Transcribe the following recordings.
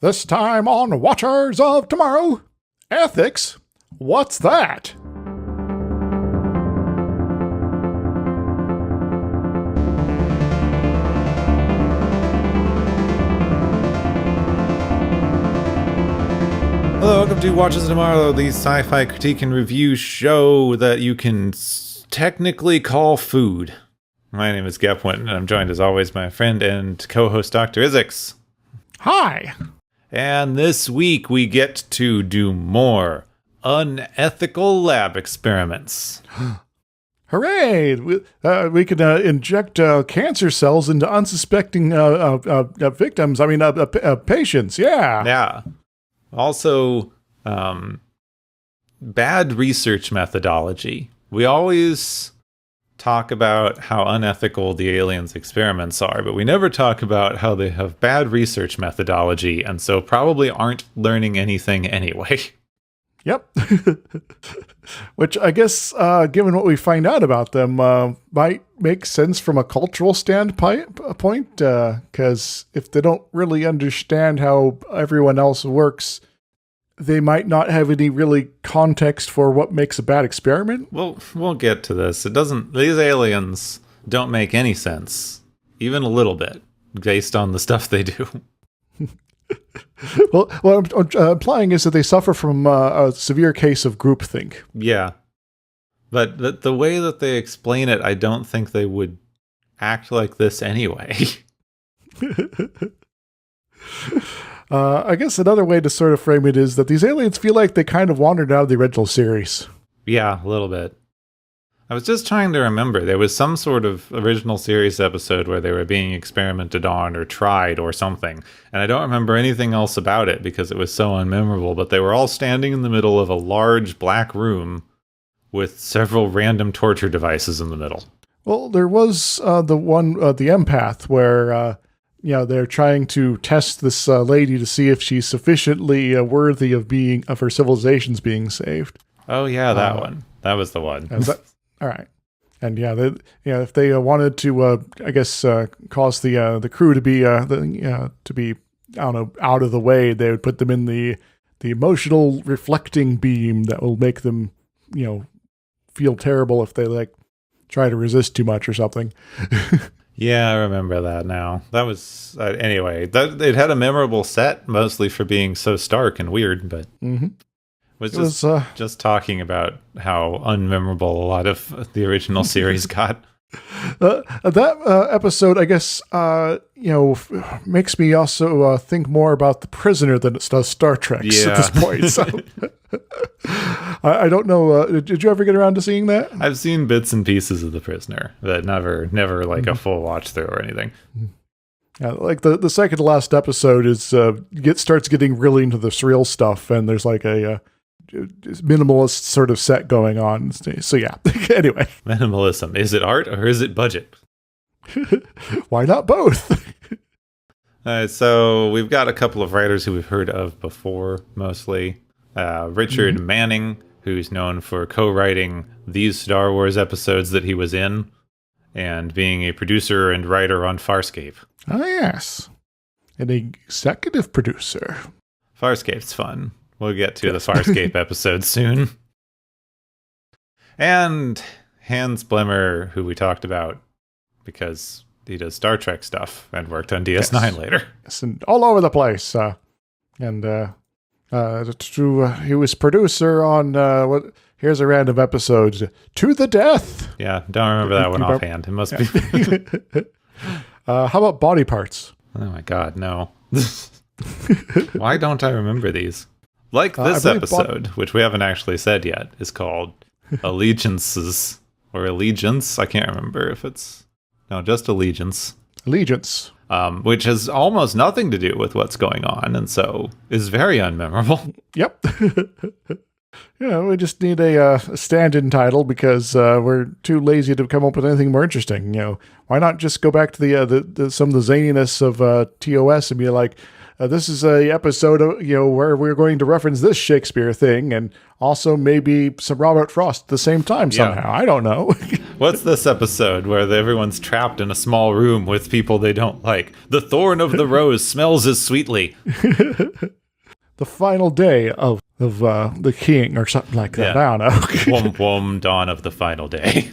This time on Watchers of Tomorrow, ethics? What's that? Hello, welcome to Watchers of Tomorrow, the sci-fi critique and review show that you can technically call food. My name is Gep Winton, and I'm joined as always by my friend and co-host Dr. Isix. Hi. And this week we get to do more unethical lab experiments. Hooray! We can inject cancer cells into unsuspecting victims. Patients. Yeah. Yeah. Also, bad research methodology. We always talk about how unethical the aliens' experiments are, but we never talk about how they have bad research methodology and so probably aren't learning anything anyway. Yep. Which I guess, given what we find out about them, might make sense from a cultural standpoint, because if they don't really understand how everyone else works, they might not have any really context for what makes a bad experiment. Well, we'll get to this. These aliens don't make any sense, even a little bit, based on the stuff they do. Well, what I'm implying is that they suffer from a severe case of groupthink. Yeah. But the way that they explain it, I don't think they would act like this anyway. I guess another way to sort of frame it is that these aliens feel like they kind of wandered out of the original series. Yeah, a little bit. I was just trying to remember. There was some sort of original series episode where they were being experimented on or tried or something. And I don't remember anything else about it because it was so unmemorable. But they were all standing in the middle of a large black room with several random torture devices in the middle. Well, there was the one, the empath, where they're trying to test this lady to see if she's sufficiently worthy of her civilization's being saved. Oh yeah, that one. That was the one. All right, and if they wanted to, cause the crew to be I don't know, out of the way, they would put them in the emotional reflecting beam that will make them, feel terrible if they try to resist too much or something. Yeah, I remember that now. That was anyway. It had a memorable set, mostly for being so stark and weird, but. Mm-hmm. It was just talking about how unmemorable a lot of the original series got. That episode, I guess, makes me also think more about The Prisoner than it does Star Trek at this point. So I don't know. Did you ever get around to seeing that? I've seen bits and pieces of The Prisoner, but never like a full watch through or anything. Yeah, the second to last episode is starts getting really into the surreal stuff, and there's a minimalist sort of set going on. So yeah, anyway. Minimalism. Is it art or is it budget? Why not both? So we've got a couple of writers who we've heard of before, mostly. Richard Manning, who's known for co-writing these Star Wars episodes that he was in, and being a producer and writer on Farscape. Oh yes. An executive producer. Farscape's fun. We'll get to the Farscape episode soon. And Hans Blemmer, who we talked about because he does Star Trek stuff and worked on DS9 later. Yes, and all over the place. He was producer on here's a random episode, To the Death. Yeah, don't remember that one offhand. It must be. How about Body Parts? Oh my God, no. Why don't I remember these? Like this episode, which we haven't actually said yet, is called Allegiances or Allegiance. I can't remember if it's just Allegiance. Allegiance. Which has almost nothing to do with what's going on, and so is very unmemorable. Yep. We just need a stand-in title because we're too lazy to come up with anything more interesting. Why not just go back to the some of the zaniness of TOS and be like, this is a episode of, where we're going to reference this Shakespeare thing, and also maybe some Robert Frost at the same time somehow. I don't know. What's this episode where everyone's trapped in a small room with people they don't like? The thorn of the rose smells as sweetly. The final day of the king or something like that. I don't know. Wom wom, dawn of the final day.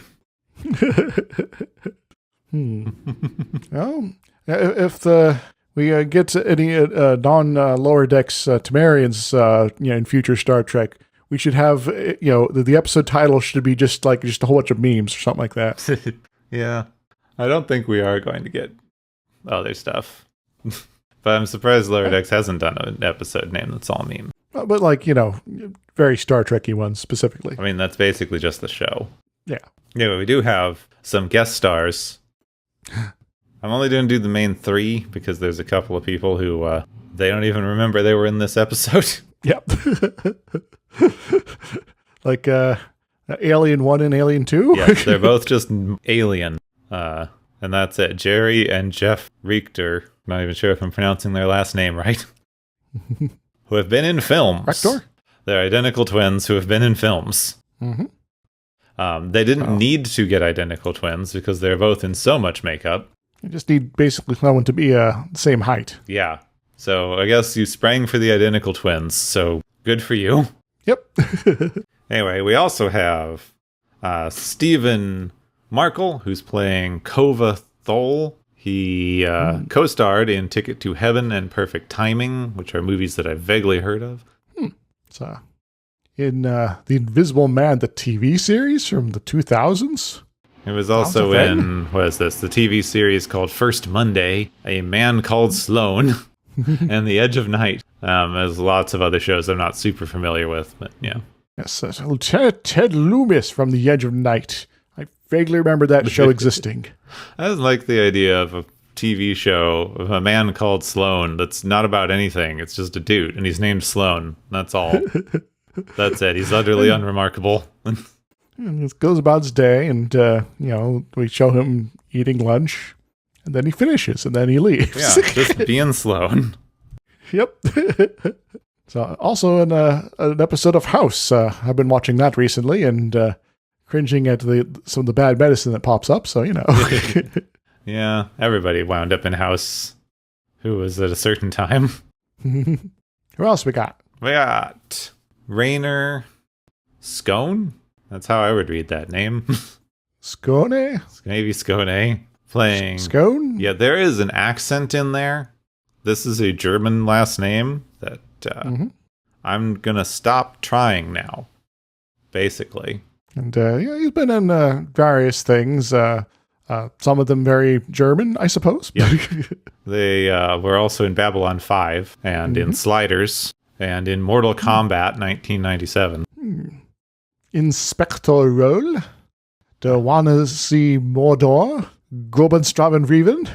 Well, if we get any non-lower decks Temerians in future Star Trek, we should have the episode title should be just a whole bunch of memes or something like that. Yeah, I don't think we are going to get other stuff. But I'm surprised Lower Decks hasn't done an episode name that's all meme. But very Star Trek-y ones specifically. I mean, that's basically just the show. Yeah. Yeah, we do have some guest stars. I'm only going to do the main 3 because there's a couple of people who they don't even remember they were in this episode. Yep. Like Alien 1 and Alien 2? Yes, they're both just alien. And that's it. Jerry and Jeff Richter. Not even sure if I'm pronouncing their last name right. Who have been in films. Rector? They're identical twins who have been in films. Mm-hmm. They didn't need to get identical twins because they're both in so much makeup. You just need basically someone to be the same height. Yeah. So I guess you sprang for the identical twins. So good for you. Yep. Anyway, we also have Stephen Markle, who's playing Kova Thole. He co-starred in Ticket to Heaven and Perfect Timing, which are movies that I've vaguely heard of. So, in The Invisible Man, the TV series from the 2000s. It was also in, what is this, the TV series called First Monday, A Man Called Sloan, and The Edge of Night. There's lots of other shows I'm not super familiar with, but yeah. Yes, Lieutenant Ted Loomis from The Edge of Night. I vaguely remember that show existing. I just like the idea of a TV show of a man called Sloan that's not about anything. It's just a dude, and he's named Sloan. That's all. That's it. He's utterly unremarkable. And it goes about his day, and, we show him eating lunch, and then he finishes, and then he leaves. Yeah, just being Sloan. Yep. So, also in an episode of House. I've been watching that recently, and cringing at some of the bad medicine that pops up, so, Yeah, everybody wound up in House who was at a certain time. Who else we got? We got Rainer Scone. That's how I would read that name. Scone? Maybe Scone. Playing... Scone? Yeah, there is an accent in there. This is a German last name that I'm going to stop trying now, basically. And he's been in various things. Some of them very German, I suppose. Yeah. They were also in Babylon 5 and in Sliders and in Mortal Kombat 1997. Inspector Roll, Der Wanna See Mordor, Grobenstraben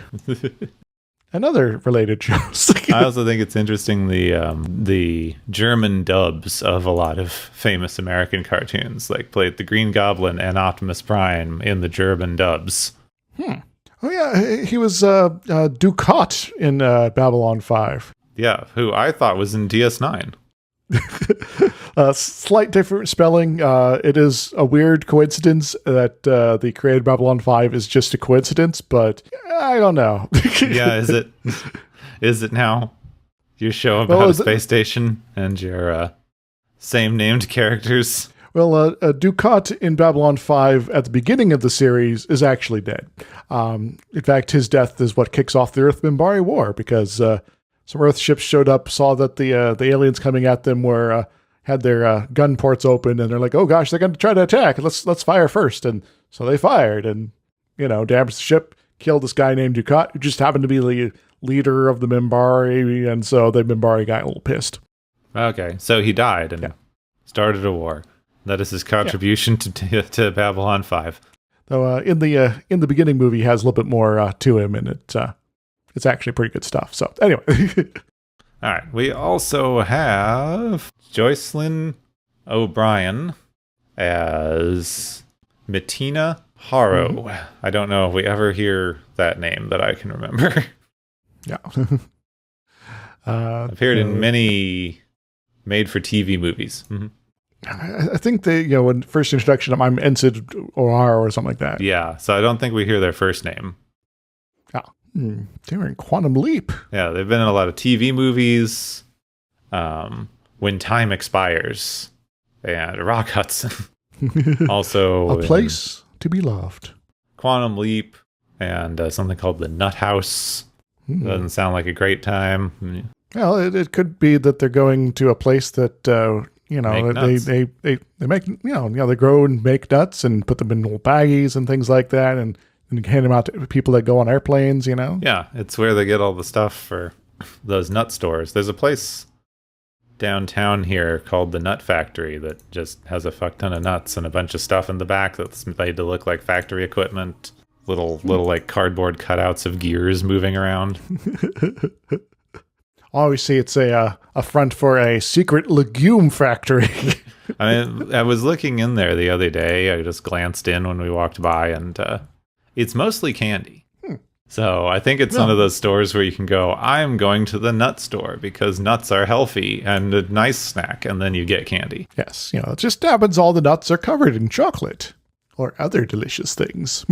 and other related shows. I also think it's interesting the German dubs of a lot of famous American cartoons, like played the Green Goblin and Optimus Prime in the German dubs. Oh yeah, he was Ducat in Babylon 5. Yeah, who I thought was in DS9. Slight different spelling. It is a weird coincidence that the created Babylon 5 is just a coincidence, but I don't know. Yeah, is it? Is it now? Your show about a space station and your same named characters? Well, Ducat in Babylon 5 at the beginning of the series is actually dead. In fact, his death is what kicks off the Earth-Minbari War, because some Earth ships showed up, saw that the aliens coming at them had their gun ports open, and they're like, "Oh gosh, they're going to try to attack. Let's fire first." And so they fired, and damaged the ship, killed this guy named Ducat, who just happened to be the leader of the Minbari, and so the Minbari got a little pissed. Okay, so he died and started a war. That is his contribution to Babylon 5. Though in the beginning movie, he has a little bit more to him, and it's actually pretty good stuff. So anyway. All right. We also have Jocelyn O'Brien as Bettina Harrow. I don't know if we ever hear that name that I can remember. Yeah. Appeared in many made-for-TV movies. Mm-hmm. I think they, when first introduction, I'm Ensign or something like that. Yeah, so I don't think we hear their first name. They were in Quantum Leap. Yeah, they've been in a lot of TV movies. When Time Expires, and Rock Hudson. Also, A Place to Be Loved. Quantum Leap, and something called The Nut House. Doesn't sound like a great time. Well, it could be that they're going to a place that they make they grow and make nuts and put them in little baggies and things like that, and hand them out to people that go on airplanes. Yeah, it's where they get all the stuff for those nut stores. There's a place downtown here called the Nut Factory that just has a fuck ton of nuts and a bunch of stuff in the back that's made to look like factory equipment. Little like cardboard cutouts of gears moving around. Obviously, it's a front for a secret legume factory. I mean, I was looking in there the other day. I just glanced in when we walked by, and it's mostly candy. So I think it's one of those stores where you can go, I'm going to the nut store because nuts are healthy and a nice snack, and then you get candy. Yes, it just happens all the nuts are covered in chocolate or other delicious things.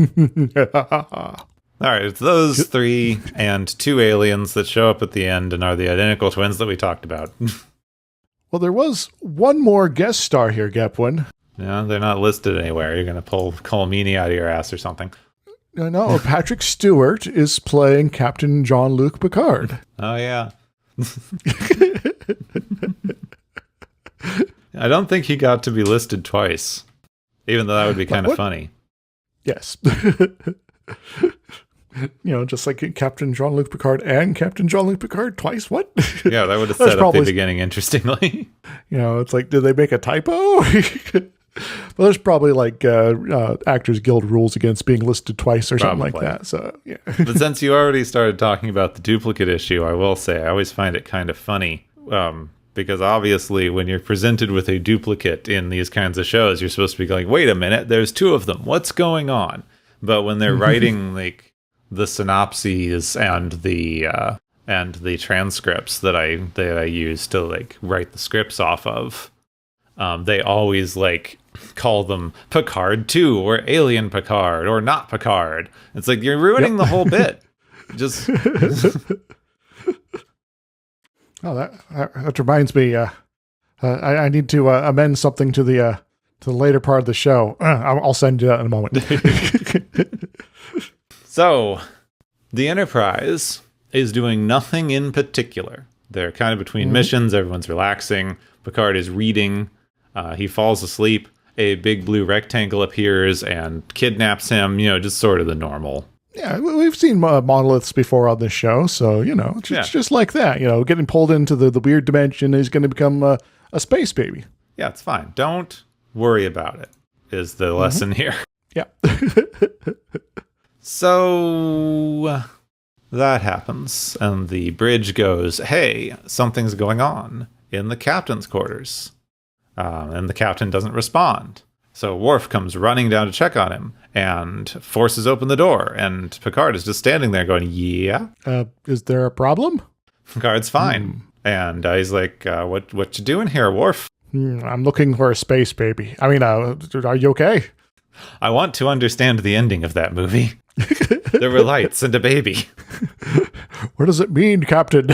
All right, it's those three and two aliens that show up at the end and are the identical twins that we talked about. Well, there was one more guest star here, Gepwin. Yeah, they're not listed anywhere. You're going to pull Colmini out of your ass or something. No, Patrick Stewart is playing Captain Jean-Luc Picard. Oh, yeah. I don't think he got to be listed twice, even though that would be kind of funny. Yes. Just like Captain Jean-Luc Picard and Captain Jean-Luc Picard twice. What? Yeah, that would have set up the beginning interestingly. It's like, did they make a typo? Well, there's probably like Actors Guild rules against being listed twice or something like that. So, yeah. But since you already started talking about the duplicate issue, I will say I always find it kind of funny. Because obviously when you're presented with a duplicate in these kinds of shows, you're supposed to be going, wait a minute, there's two of them. What's going on? But when they're writing like the synopses and the transcripts that I use to like write the scripts off of, they always like call them Picard 2 or Alien Picard or not Picard. It's like you're ruining the whole bit. Just oh, that reminds me. I need to amend something to the later part of the show. I'll send you that in a moment. So, the Enterprise is doing nothing in particular. They're kind of between missions. Everyone's relaxing. Picard is reading. He falls asleep. A big blue rectangle appears and kidnaps him. Just sort of the normal. Yeah, we've seen monoliths before on this show, so, it's just like that. Getting pulled into the weird dimension is going to become a space baby. Yeah, it's fine. Don't worry about it, is the lesson here. Yeah. So that happens, and the bridge goes, hey, something's going on in the captain's quarters. And the captain doesn't respond. So Worf comes running down to check on him and forces open the door, and Picard is just standing there going, yeah? Is there a problem? Picard's fine. And he's like, what you doing here, Worf? I'm looking for a space baby. I mean, are you okay? I want to understand the ending of that movie. There were lights and a baby. What does it mean, Captain?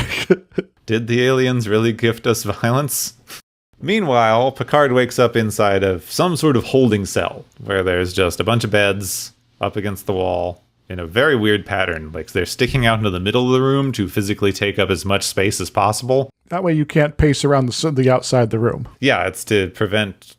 Did the aliens really gift us violence? Meanwhile, Picard wakes up inside of some sort of holding cell where there's just a bunch of beds up against the wall in a very weird pattern. Like they're sticking out into the middle of the room to physically take up as much space as possible. That way you can't pace around the outside the room. Yeah, it's to prevent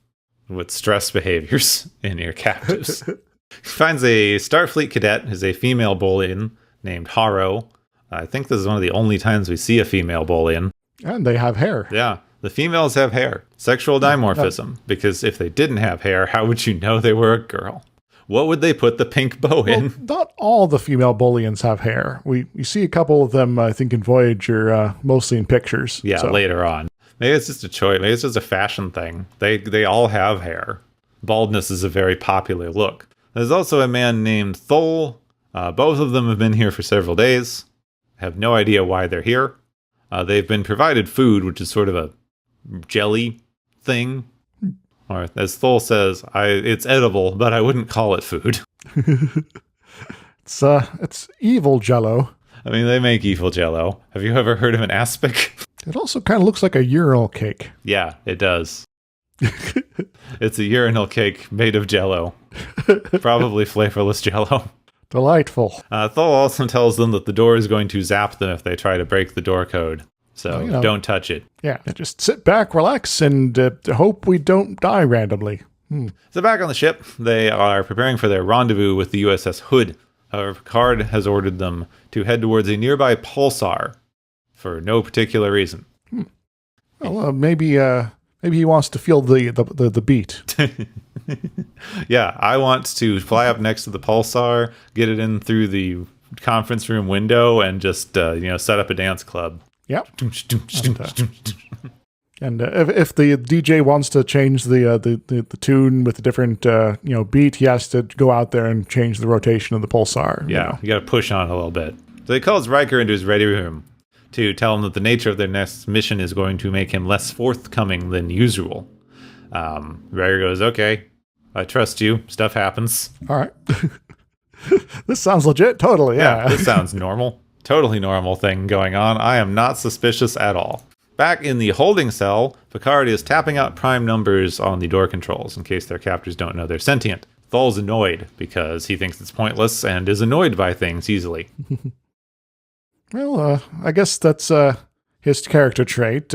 with stress behaviors in your captives. He finds a Starfleet cadet who's a female Bolian named Haro. I think this is one of the only times we see a female Bolian. And they have hair. Yeah. The females have hair. Sexual dimorphism. Because if they didn't have hair, how would you know they were a girl? What would they put the pink bow in? Not all the female Bolians have hair. We see a couple of them, I think, in Voyager, mostly in pictures. Yeah, so. Later on. Maybe it's just a choice. Maybe it's just a fashion thing. They all have hair. Baldness is a very popular look. There's also a man named Thol. Both of them have been here for several days. Have no idea why they're here. They've been provided food, which is sort of a jelly thing. Or as Thol says, it's edible, but I wouldn't call it food. It's evil Jello. I mean, they make evil Jello. Have you ever heard of an aspic? It also kind of looks like a urinal cake. Yeah, it does. It's a urinal cake made of Jello. Probably flavorless Jello. Delightful. Thol also tells them that the door is going to zap them if they try to break the door code. So don't touch it. Yeah, just sit back, relax, and hope we don't die randomly. So back on the ship, they are preparing for their rendezvous with the USS Hood. However, Picard has ordered them to head towards a nearby pulsar for no particular reason. Well, maybe he wants to feel the beat. Yeah, I want to fly up next to the pulsar, get it in through the conference room window, and just set up a dance club. Yep. And if the DJ wants to change the tune with a different beat, he has to go out there and change the rotation of the pulsar. Yeah, you got to push on a little bit. So he calls Riker into his ready room to tell him that the nature of their next mission is going to make him less forthcoming than usual. Riker goes, "Okay, I trust you. Stuff happens." All right. This sounds legit. Totally. Yeah. This sounds normal. Totally normal thing going on. I am not suspicious at all. Back in the holding cell, Picard is tapping out prime numbers on the door controls in case their captors don't know they're sentient. Thol's annoyed because he thinks it's pointless and is annoyed by things easily. Well, I guess that's his character trait.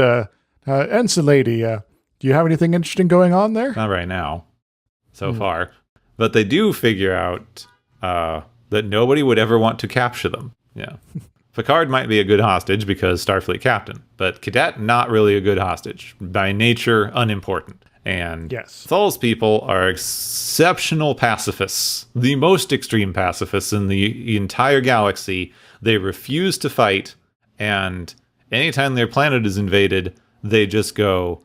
Ensign Lady, do you have anything interesting going on there? Not right now, so far. But they do figure out that nobody would ever want to capture them. Yeah. Picard might be a good hostage because Starfleet captain, but Cadet not really a good hostage. By nature, unimportant. And yes. Thol's people are exceptional pacifists, the most extreme pacifists in the entire galaxy. They refuse to fight, and anytime their planet is invaded, they just go,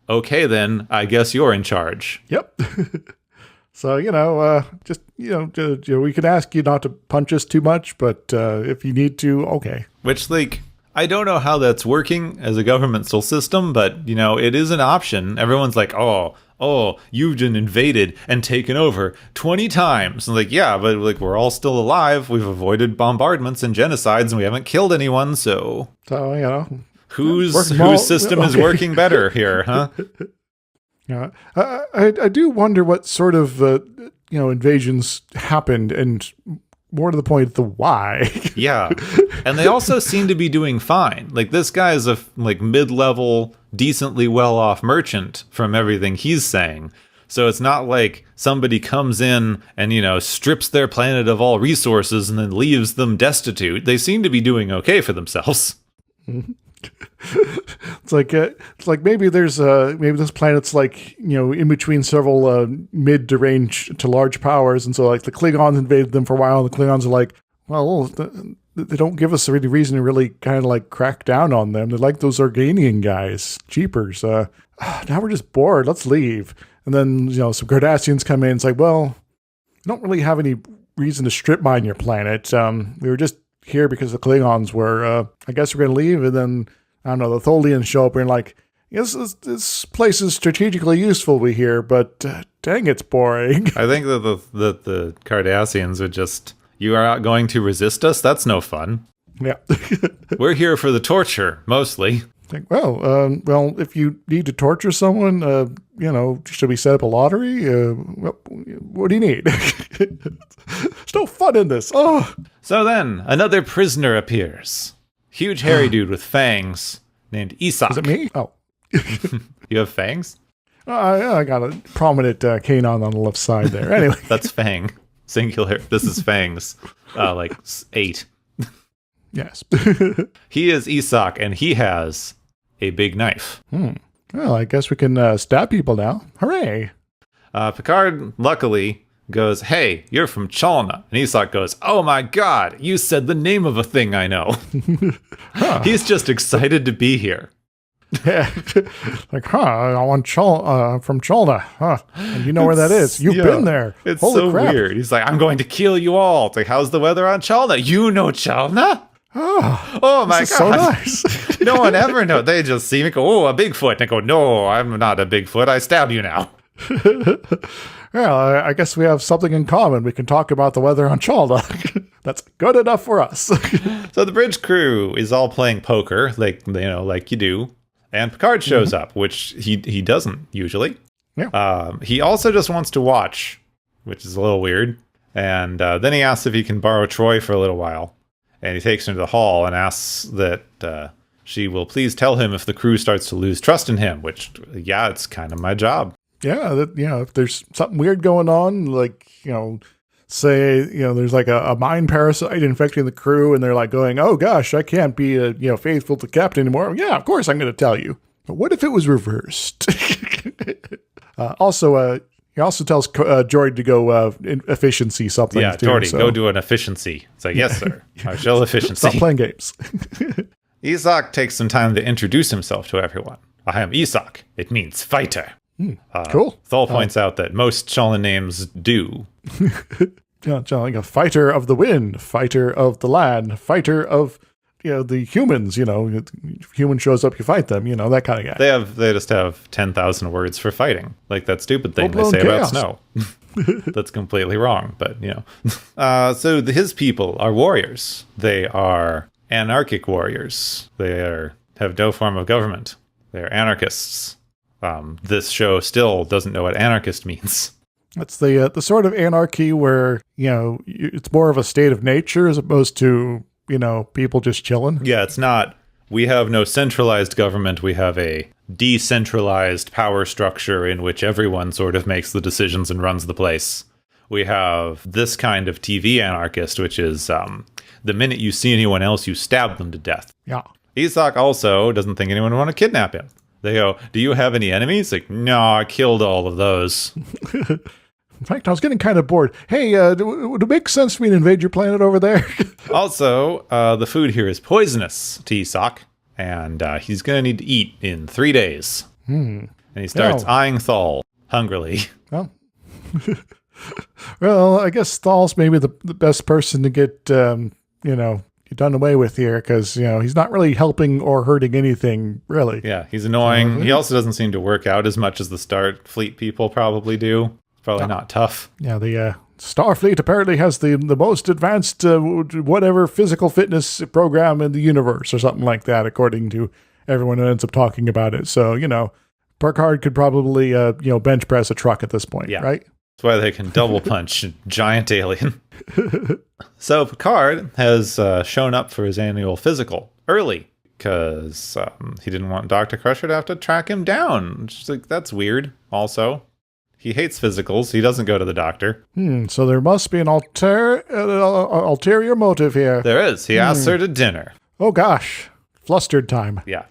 "Okay, then, I guess you're in charge." Yep. So, we can ask you not to punch us too much, but if you need to, okay. Which, I don't know how that's working as a governmental system, but, it is an option. Everyone's like, oh, you've been invaded and taken over 20 times. And yeah, but we're all still alive. We've avoided bombardments and genocides, and we haven't killed anyone, so... Whose system is working better here, huh? Yeah, I do wonder what sort of invasions happened, and more to the point, the why. Yeah, and they also seem to be doing fine. This guy is a mid-level, decently well-off merchant from everything he's saying. So it's not like somebody comes in and strips their planet of all resources and then leaves them destitute. They seem to be doing okay for themselves. It's like maybe there's maybe this planet's in between several mid to range to large powers, and so the Klingons invaded them for a while, and the Klingons are like, well, they don't give us any reason to really kind of crack down on them. They're like those Organian guys, jeepers. Now we're just bored. Let's leave. And then some Cardassians come in. It's like, well, we don't really have any reason to strip mine your planet. We were just here because the Klingons were. I guess we're going to leave, and then I don't know. The Tholians show up and yes, this place is strategically useful, we hear, but dang, it's boring. I think that the Cardassians would just, you are not going to resist us? That's no fun. Yeah. We're here for the torture, mostly. Well, if you need to torture someone, should we set up a lottery? What do you need? There's no fun in this. Oh. So then, another prisoner appears. Huge hairy dude with fangs named Isak. Is it me? Oh. You have fangs? I got a prominent canine on the left side there. Anyway. That's fang. Singular. This is fangs. 8. Yes. He is Isak, and he has a big knife. Well, I guess we can stab people now. Hooray. Picard, luckily, goes, "Hey, you're from Chalna." And Isak goes, "Oh my god, you said the name of a thing I know." He's just excited to be here. Yeah. I want from Chalna. Huh. And you know where that is. You've been there. It's Holy so crap. weird. He's like, "I'm going to kill you all." It's like, "How's the weather on Chalna?" "You know Chalna?" Oh my this is God. so nice. No one ever knows. They just see me go, oh, a Bigfoot. And I go, no, I'm not a Bigfoot. I stab you now. Well, I guess we have something in common. We can talk about the weather on Chalda. That's good enough for us. So the bridge crew is all playing poker, like you do. And Picard shows up, which he doesn't usually. Yeah. He also just wants to watch, which is a little weird. And then he asks if he can borrow Troy for a little while. And he takes her to the hall and asks that she will please tell him if the crew starts to lose trust in him, which, yeah, it's kind of my job. Yeah, if there's something weird going on, like, say, there's like a mind parasite infecting the crew, and they're like going, oh gosh, I can't be, faithful to Captain anymore. Yeah, of course I'm going to tell you. But what if it was reversed? He also tells Geordi to go efficiency something. Yeah, Geordi, go do an efficiency. It's like, yes, sir. I shall efficiency. Stop playing games. Isak takes some time to introduce himself to everyone. I am Isak. It means fighter. Cool. Thal points out that most Sholin names do. Like a fighter of the wind, fighter of the land, fighter of the humans. Human shows up, you fight them. That kind of guy. They just have 10,000 words for fighting, like that stupid thing they say chaos. about snow. That's completely wrong, but so his people are warriors. They are anarchic warriors. They have no form of government. They're anarchists. This show still doesn't know what anarchist means. That's the sort of anarchy where it's more of a state of nature as opposed to people just chilling. Yeah, it's not. We have no centralized government. We have a decentralized power structure in which everyone sort of makes the decisions and runs the place. We have this kind of TV anarchist, which is the minute you see anyone else, you stab them to death. Yeah. Isak also doesn't think anyone would want to kidnap him. They go, do you have any enemies? Like, no, I killed all of those. In fact, I was getting kind of bored. Hey, would it make sense for me to invade your planet over there? Also, the food here is poisonous to Isak, and he's going to need to eat in 3 days. And he starts eyeing Thal hungrily. Well, well, I guess Thal's maybe the best person to get, done away with here, because he's not really helping or hurting anything, really. Yeah, he's annoying. He also doesn't seem to work out as much as the Starfleet people probably do. Probably not tough. Yeah, the Starfleet apparently has the most advanced whatever physical fitness program in the universe, or something like that, according to everyone who ends up talking about it. So Picard could probably bench press a truck at this point, right? That's why they can double punch a giant alien. So Picard has shown up for his annual physical early because he didn't want Dr. Crusher to have to track him down. Just like, that's weird. Also, he hates physicals. He doesn't go to the doctor. So there must be an ulterior motive here. There is. He asks her to dinner. Oh gosh, flustered time. Yeah.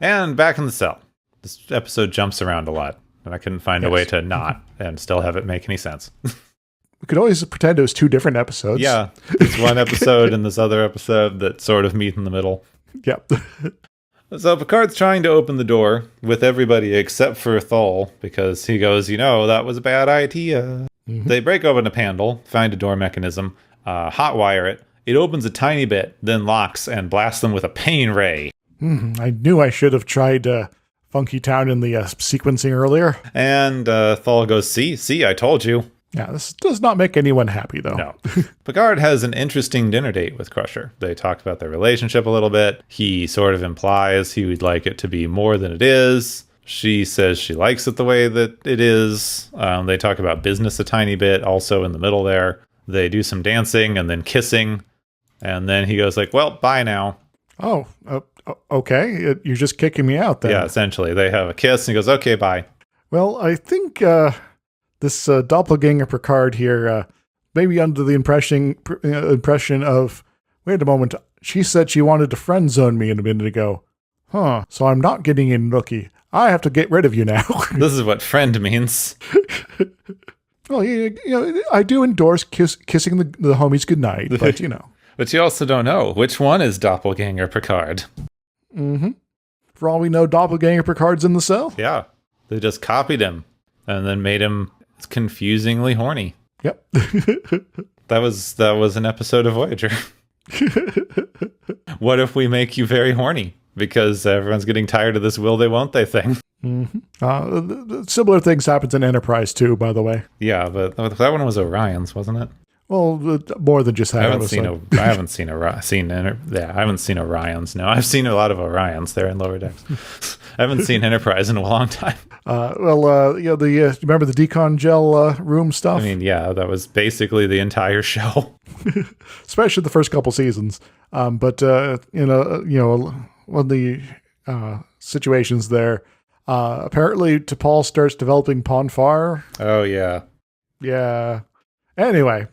And back in the cell. This episode jumps around a lot, and I couldn't find a way to not and still have it make any sense. We could always pretend it was two different episodes. Yeah. There's one episode and this other episode that sort of meet in the middle. Yep. So Picard's trying to open the door with everybody except for Thal, because he goes, that was a bad idea. They break open a panel, find a door mechanism, hotwire it. It opens a tiny bit, then locks and blasts them with a pain ray. I knew I should have tried Funky Town in the sequencing earlier. And Thal goes, see, I told you. Yeah, this does not make anyone happy, though. No. Picard has an interesting dinner date with Crusher. They talk about their relationship a little bit. He sort of implies he would like it to be more than it is. She says she likes it the way that it is. They talk about business a tiny bit, also in the middle there. They do some dancing and then kissing. And then he goes like, well, bye now. Oh, okay. You're just kicking me out then. Yeah, essentially. They have a kiss and he goes, okay, bye. Well, I think... this doppelganger Picard here, maybe under the impression of, wait a moment, she said she wanted to friend zone me a minute ago. Huh, so I'm not getting in Nookie. I have to get rid of you now. This is what friend means. Well, I do endorse kissing the homies goodnight, but But you also don't know. Which one is doppelganger Picard? For all we know, doppelganger Picard's in the cell. Yeah, they just copied him and then made him confusingly horny. Yep. That was an episode of Voyager. What if we make you very horny? Because everyone's getting tired of this will they won't they thing. Similar things happens in Enterprise too, by the way. Yeah, but that one was Orion's, wasn't it? Well, more than just that. I haven't seen Orion's. No, I've seen a lot of Orions there in Lower Decks. I haven't seen Enterprise in a long time. Remember the decon gel room stuff? I mean, yeah, that was basically the entire show. Especially the first couple seasons. But one of the situations there, apparently T'Pol starts developing Ponfar. Oh, yeah. Yeah. Anyway.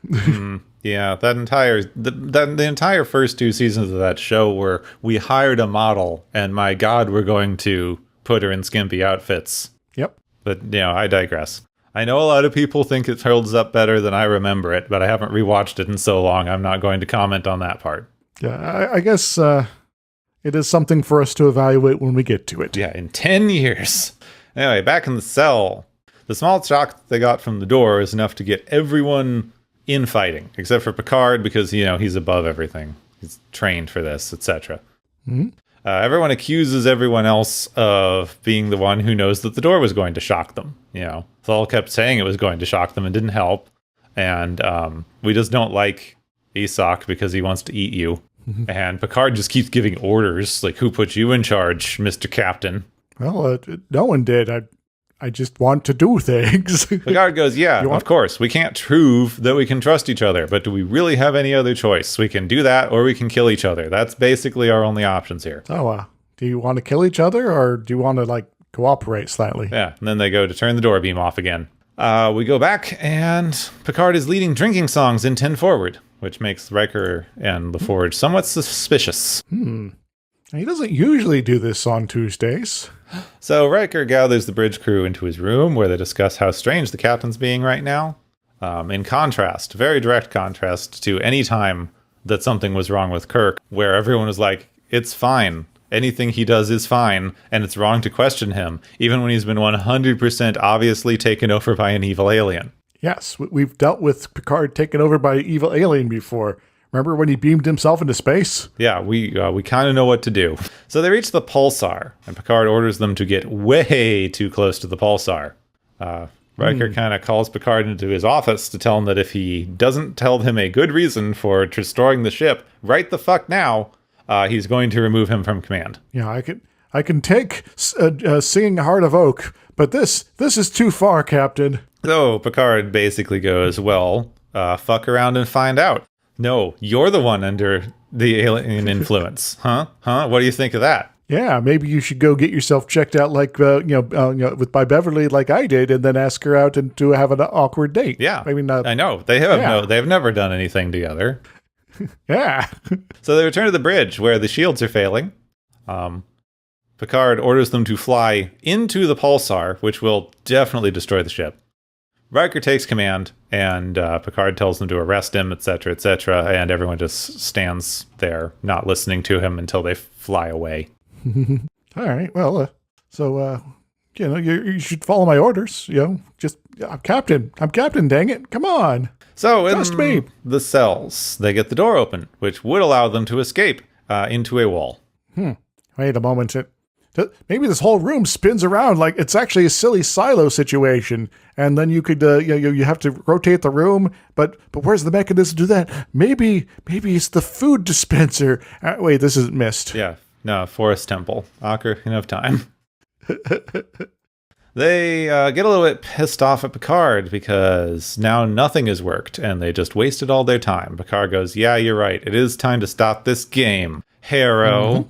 Yeah, the entire first 2 seasons of that show were we hired a model and my God, we're going to put her in skimpy outfits. Yep. But, I digress. I know a lot of people think it holds up better than I remember it, but I haven't rewatched it in so long. I'm not going to comment on that part. Yeah, I guess it is something for us to evaluate when we get to it. Yeah, in 10 years. Anyway, back in the cell. The small shock they got from the door is enough to get everyone infighting, except for Picard because, he's above everything. He's trained for this, etc. Mm-hmm. Everyone accuses everyone else of being the one who knows that the door was going to shock them. Thal kept saying it was going to shock them and didn't help. And we just don't like Isak because he wants to eat you. Mm-hmm. And Picard just keeps giving orders, like, who put you in charge, Mr. Captain? Well, no one did. I just want to do things. Picard goes, of course, we can't prove that we can trust each other, but do we really have any other choice? We can do that, or we can kill each other. That's basically our only options here. Oh, do you want to kill each other, or do you want to, cooperate slightly? Yeah, and then they go to turn the door beam off again. We go back, and Picard is leading drinking songs in 10 forward, which makes Riker and LaForge somewhat suspicious. He doesn't usually do this on Tuesdays. So Riker gathers the bridge crew into his room where they discuss how strange the captain's being right now. In contrast, very direct contrast to any time that something was wrong with Kirk, where everyone was like, it's fine. Anything he does is fine, and it's wrong to question him, even when he's been 100% obviously taken over by an evil alien. Yes, we've dealt with Picard taken over by an evil alien before. Remember when he beamed himself into space? Yeah, we kind of know what to do. So they reach the pulsar, and Picard orders them to get way too close to the pulsar. Riker kind of calls Picard into his office to tell him that if he doesn't tell him a good reason for destroying the ship right the fuck now, he's going to remove him from command. Yeah, I can take singing Heart of Oak, but this is too far, Captain. So Picard basically goes, well, fuck around and find out. No, you're the one under the alien influence. Huh? What do you think of that? Yeah, maybe you should go get yourself by Beverly like I did, and then ask her out and to have an awkward date. Yeah, I know they've never done anything together. Yeah. So they return to the bridge where the shields are failing. Picard orders them to fly into the pulsar, which will definitely destroy the ship. Riker takes command, and Picard tells them to arrest him, etc., and everyone just stands there, not listening to him until they fly away. All right, well, you should follow my orders. I'm Captain, dang it, come on. So in the cells, they get the door open, which would allow them to escape into a wall. Wait a moment. Maybe this whole room spins around like it's actually a silly silo situation, and then you could you have to rotate the room. But where's the mechanism to do that? Maybe it's the food dispenser. Wait, this isn't missed. Yeah, no, Forest Temple. Ocker, enough time. They get a little bit pissed off at Picard because now nothing has worked, and they just wasted all their time. Picard goes, "Yeah, you're right. It is time to stop this game, Harrow."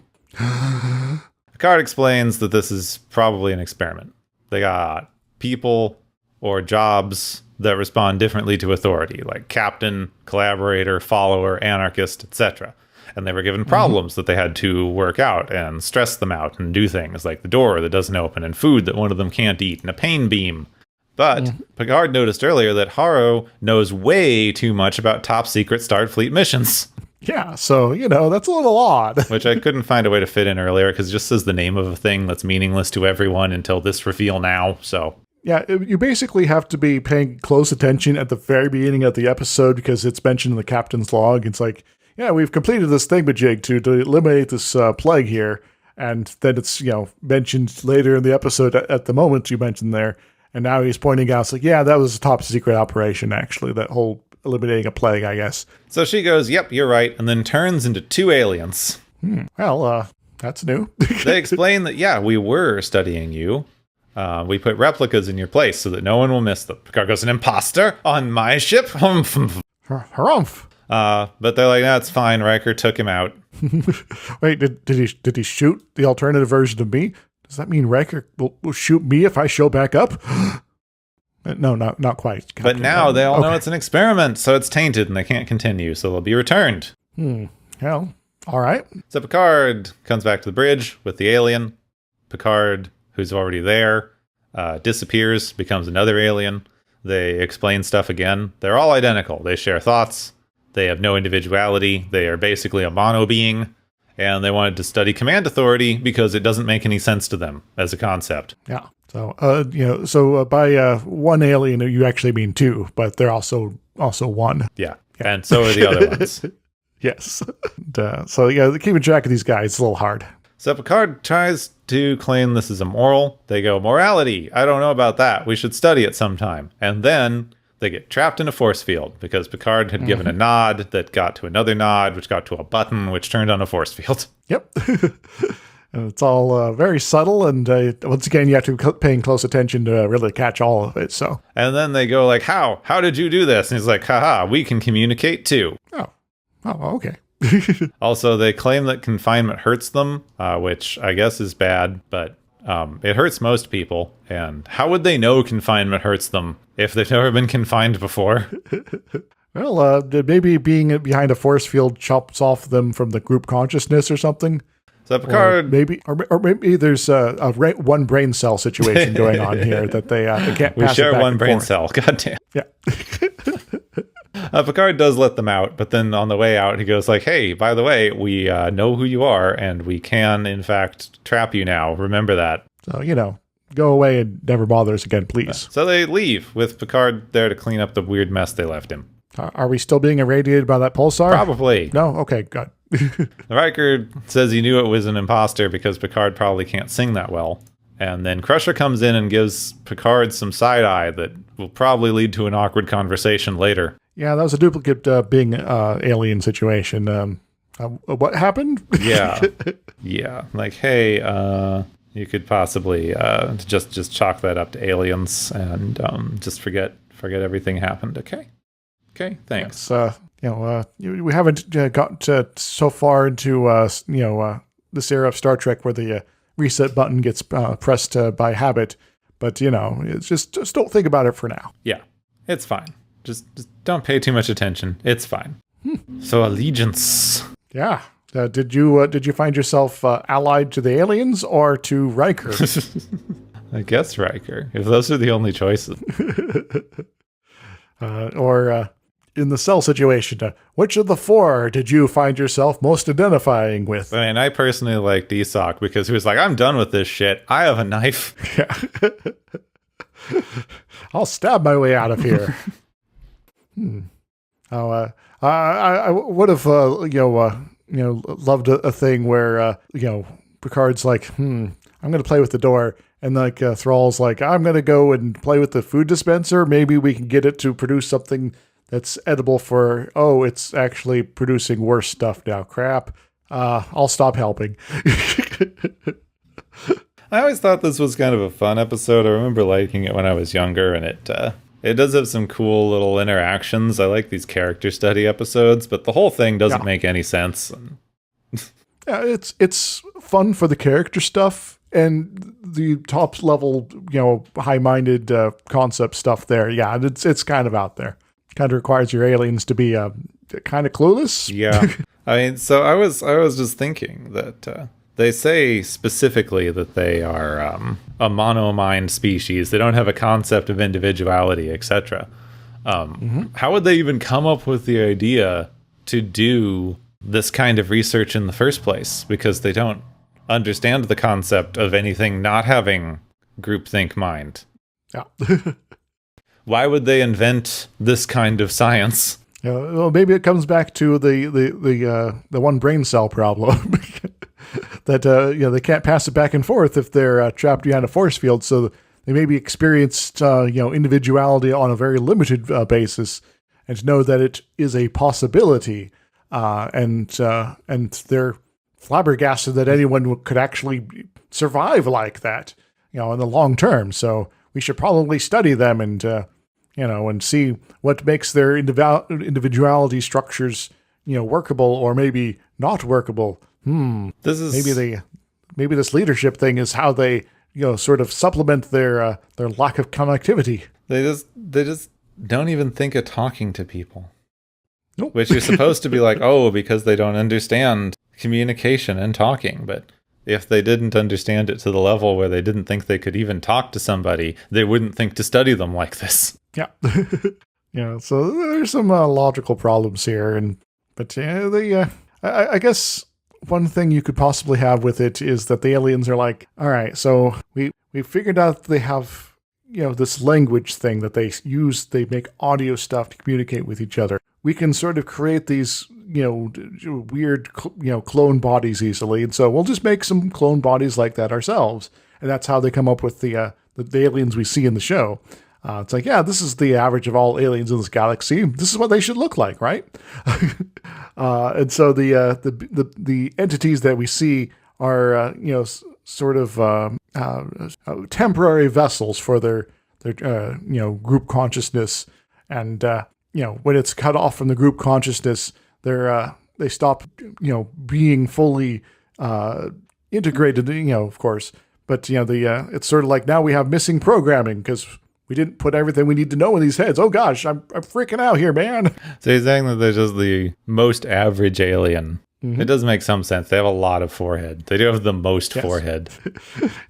Picard explains that this is probably an experiment. They got people or jobs that respond differently to authority, like captain, collaborator, follower, anarchist, etc. And they were given problems that they had to work out and stress them out and do things like the door that doesn't open and food that one of them can't eat and a pain beam. But Picard noticed earlier that Harrow knows way too much about top secret Starfleet missions. Yeah, so, that's a little odd. Which I couldn't find a way to fit in earlier because it just says the name of a thing that's meaningless to everyone until this reveal now, so. Yeah, you basically have to be paying close attention at the very beginning of the episode because it's mentioned in the captain's log. It's like, yeah, we've completed this thingamajig to eliminate this plague here. And then it's, mentioned later in the episode at the moment you mentioned there. And now he's pointing out, it's like, yeah, that was a top secret operation, actually, that whole eliminating a plague, I guess. So she goes, yep, you're right, and then turns into 2 aliens. Well, that's new. They explain that, yeah, we were studying you. We put replicas in your place so that no one will miss them. Picard goes, an imposter on my ship? Harumph. But they're like, that's fine. Riker took him out. Wait, did he shoot the alternative version of me? Does that mean Riker will shoot me if I show back up? No, not quite. But now they all know it's an experiment, so it's tainted and they can't continue, so they'll be returned. Well, all right. So Picard comes back to the bridge with the alien. Picard, who's already there, disappears, becomes another alien. They explain stuff again. They're all identical. They share thoughts. They have no individuality. They are basically a mono being. And they wanted to study command authority because it doesn't make any sense to them as a concept. Yeah. So, by one alien, you actually mean 2, but they're also 1. Yeah. And so are the other ones. Yes. And, keeping track of these guys is a little hard. So Picard tries to claim this is immoral. They go, morality, I don't know about that. We should study it sometime. And then they get trapped in a force field because Picard had given a nod that got to another nod, which got to a button, which turned on a force field. Yep. And it's all very subtle. And once again, you have to be paying close attention to really catch all of it. So. And then they go like, how? How did you do this? And he's like, haha, we can communicate too. Oh, okay. Also, they claim that confinement hurts them, which I guess is bad, but it hurts most people. And how would they know confinement hurts them if they've never been confined before? Well, maybe being behind a force field chops off them from the group consciousness or something. So Picard, or maybe there's a one brain cell situation going on here that they can't. We pass share it back one and brain forth. cell. Goddamn. Yeah. Picard does let them out, but then on the way out, he goes like, hey, by the way, we know who you are, and we can, in fact, trap you now. Remember that. So, go away and never bother us again, please. So they leave with Picard there to clean up the weird mess they left him. Are we still being irradiated by that pulsar? Probably. No? Okay, good. Riker says he knew it was an imposter because Picard probably can't sing that well. And then Crusher comes in and gives Picard some side-eye that will probably lead to an awkward conversation later. Yeah, that was a duplicate being alien situation. What happened? Yeah. Yeah. Like, hey, you could possibly just chalk that up to aliens and just forget everything happened. Okay, thanks. Yes, we haven't got so far into this era of Star Trek where the reset button gets pressed by habit, but it's just don't think about it for now. Yeah, it's fine. Just don't pay too much attention. It's fine. So allegiance. Yeah. Did you find yourself allied to the aliens or to Riker? I guess Riker, if those are the only choices. Or in the cell situation, which of the 4 did you find yourself most identifying with? I mean, I personally like Desock because he was like, I'm done with this shit. I have a knife. Yeah. I'll stab my way out of here. I would have, loved a thing where, Picard's like, I'm going to play with the door. And like Thrall's like, I'm going to go and play with the food dispenser. Maybe we can get it to produce something that's edible it's actually producing worse stuff now. Crap. I'll stop helping. I always thought this was kind of a fun episode. I remember liking it when I was younger, and it does have some cool little interactions. I like these character study episodes, but the whole thing doesn't make any sense. Yeah, it's fun for the character stuff and the top level, high-minded concept stuff there. Yeah, it's kind of out there. Kind of requires your aliens to be kind of clueless. Yeah. I mean, so I was just thinking that they say specifically that they are a mono-mind species. They don't have a concept of individuality, etc. How would they even come up with the idea to do this kind of research in the first place? Because they don't understand the concept of anything not having groupthink mind. Yeah. Why would they invent this kind of science? Well, maybe it comes back to the one brain cell problem that they can't pass it back and forth if they're trapped behind a force field. So they maybe experienced individuality on a very limited basis, and to know that it is a possibility, and they're flabbergasted that anyone could actually survive like that, in the long term. So we should probably study them and and see what makes their individuality structures, workable or maybe not workable. This is Maybe this leadership thing is how they, sort of supplement their lack of connectivity. They just don't even think of talking to people. Nope. Which you're supposed to be like, oh, because they don't understand communication and talking. But if they didn't understand it to the level where they didn't think they could even talk to somebody, they wouldn't think to study them like this. Yeah. So there's some logical problems here. I guess one thing you could possibly have with it is that the aliens are like, all right, so we figured out they have, this language thing that they use. They make audio stuff to communicate with each other. We can sort of create these, weird, clone bodies easily. And so we'll just make some clone bodies like that ourselves. And that's how they come up with the aliens we see in the show. It's like, yeah, this is the average of all aliens in this galaxy. This is what they should look like, right? And so the entities that we see are, sort of temporary vessels for their group consciousness. And when it's cut off from the group consciousness, they stop being fully integrated. Of course, but it's sort of like now we have missing programming because we didn't put everything we need to know in these heads. Oh gosh, I'm freaking out here, man. So you're saying that they're just the most average alien. Mm-hmm. It does make some sense. They have a lot of forehead. They do have the most forehead.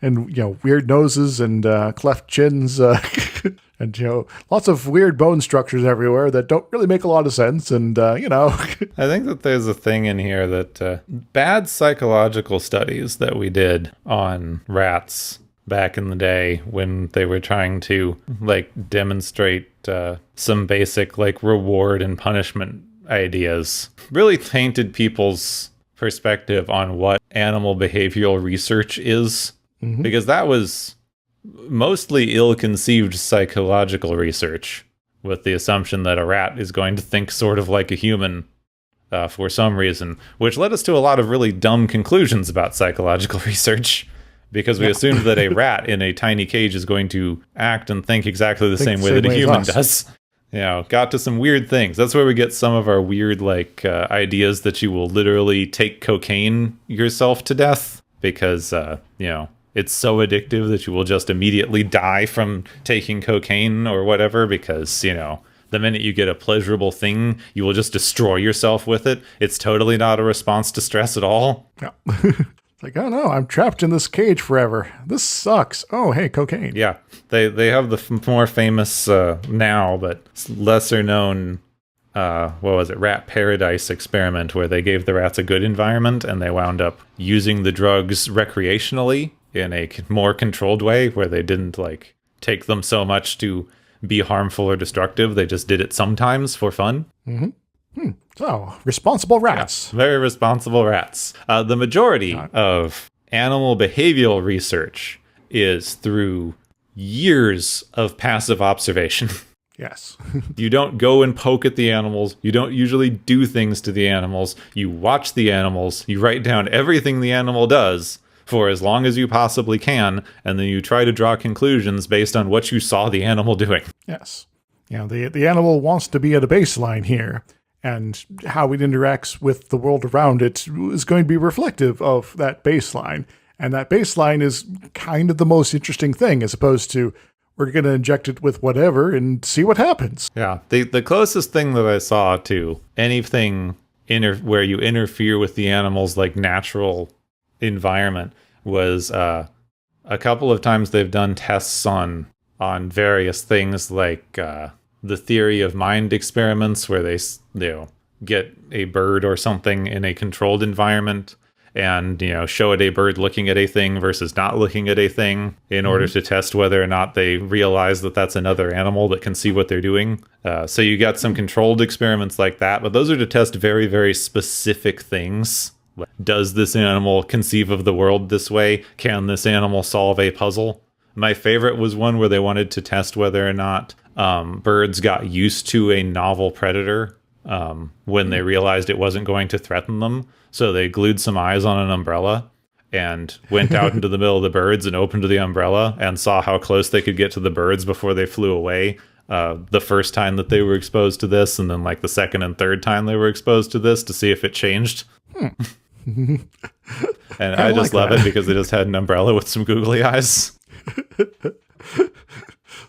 And, weird noses and cleft chins. And, lots of weird bone structures everywhere that don't really make a lot of sense. And, I think that there's a thing in here that bad psychological studies that we did on rats back in the day when they were trying to demonstrate some basic reward and punishment ideas really tainted people's perspective on what animal behavioral research is. Mm-hmm. Because that was mostly ill-conceived psychological research with the assumption that a rat is going to think sort of like a human for some reason, which led us to a lot of really dumb conclusions about psychological research. Because we assumed that a rat in a tiny cage is going to act and think exactly the same way that a human does. Got to some weird things. That's where we get some of our weird, ideas that you will literally take cocaine yourself to death. Because, it's so addictive that you will just immediately die from taking cocaine or whatever. Because, the minute you get a pleasurable thing, you will just destroy yourself with it. It's totally not a response to stress at all. Yeah. Like, oh no, I'm trapped in this cage forever. This sucks. Oh, hey, cocaine. Yeah, they have the more famous now, but lesser known, rat paradise experiment where they gave the rats a good environment and they wound up using the drugs recreationally in a more controlled way where they didn't take them so much to be harmful or destructive. They just did it sometimes for fun. Mm-hmm. So, responsible rats. Yeah, very responsible rats. The majority of animal behavioral research is through years of passive observation. Yes. You don't go and poke at the animals. You don't usually do things to the animals. You watch the animals. You write down everything the animal does for as long as you possibly can, and then you try to draw conclusions based on what you saw the animal doing. Yes. The animal wants to be at a baseline here. And how it interacts with the world around it is going to be reflective of that baseline. And that baseline is kind of the most interesting thing, as opposed to we're going to inject it with whatever and see what happens. Yeah, the closest thing that I saw to anything where you interfere with the animal's natural environment was a couple of times they've done tests on various things the theory of mind experiments where they get a bird or something in a controlled environment and, show it a bird looking at a thing versus not looking at a thing in order to test whether or not they realize that that's another animal that can see what they're doing. So you got some controlled experiments like that, but those are to test very, very specific things. Does this animal conceive of the world this way? Can this animal solve a puzzle? My favorite was one where they wanted to test whether or not birds got used to a novel predator when they realized it wasn't going to threaten them. So they glued some eyes on an umbrella and went out into the middle of the birds and opened the umbrella and saw how close they could get to the birds before they flew away. The first time that they were exposed to this, and then like the second and third time they were exposed to this to see if it changed. And I just love it because they just had an umbrella with some googly eyes.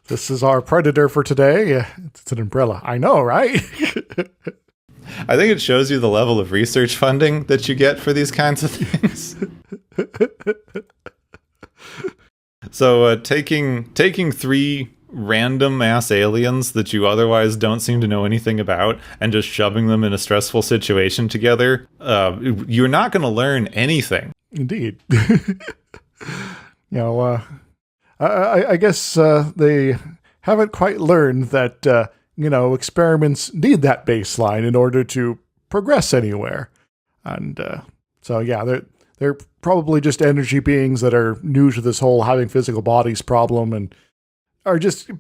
This is our predator for today. It's an umbrella. I know, right? I think it shows you the level of research funding that you get for these kinds of things. So taking 3 random ass aliens that you otherwise don't seem to know anything about and just shoving them in a stressful situation together, you're not going to learn anything. Indeed. I guess they haven't quite learned that experiments need that baseline in order to progress anywhere. And so they're probably just energy beings that are new to this whole having physical bodies problem and are just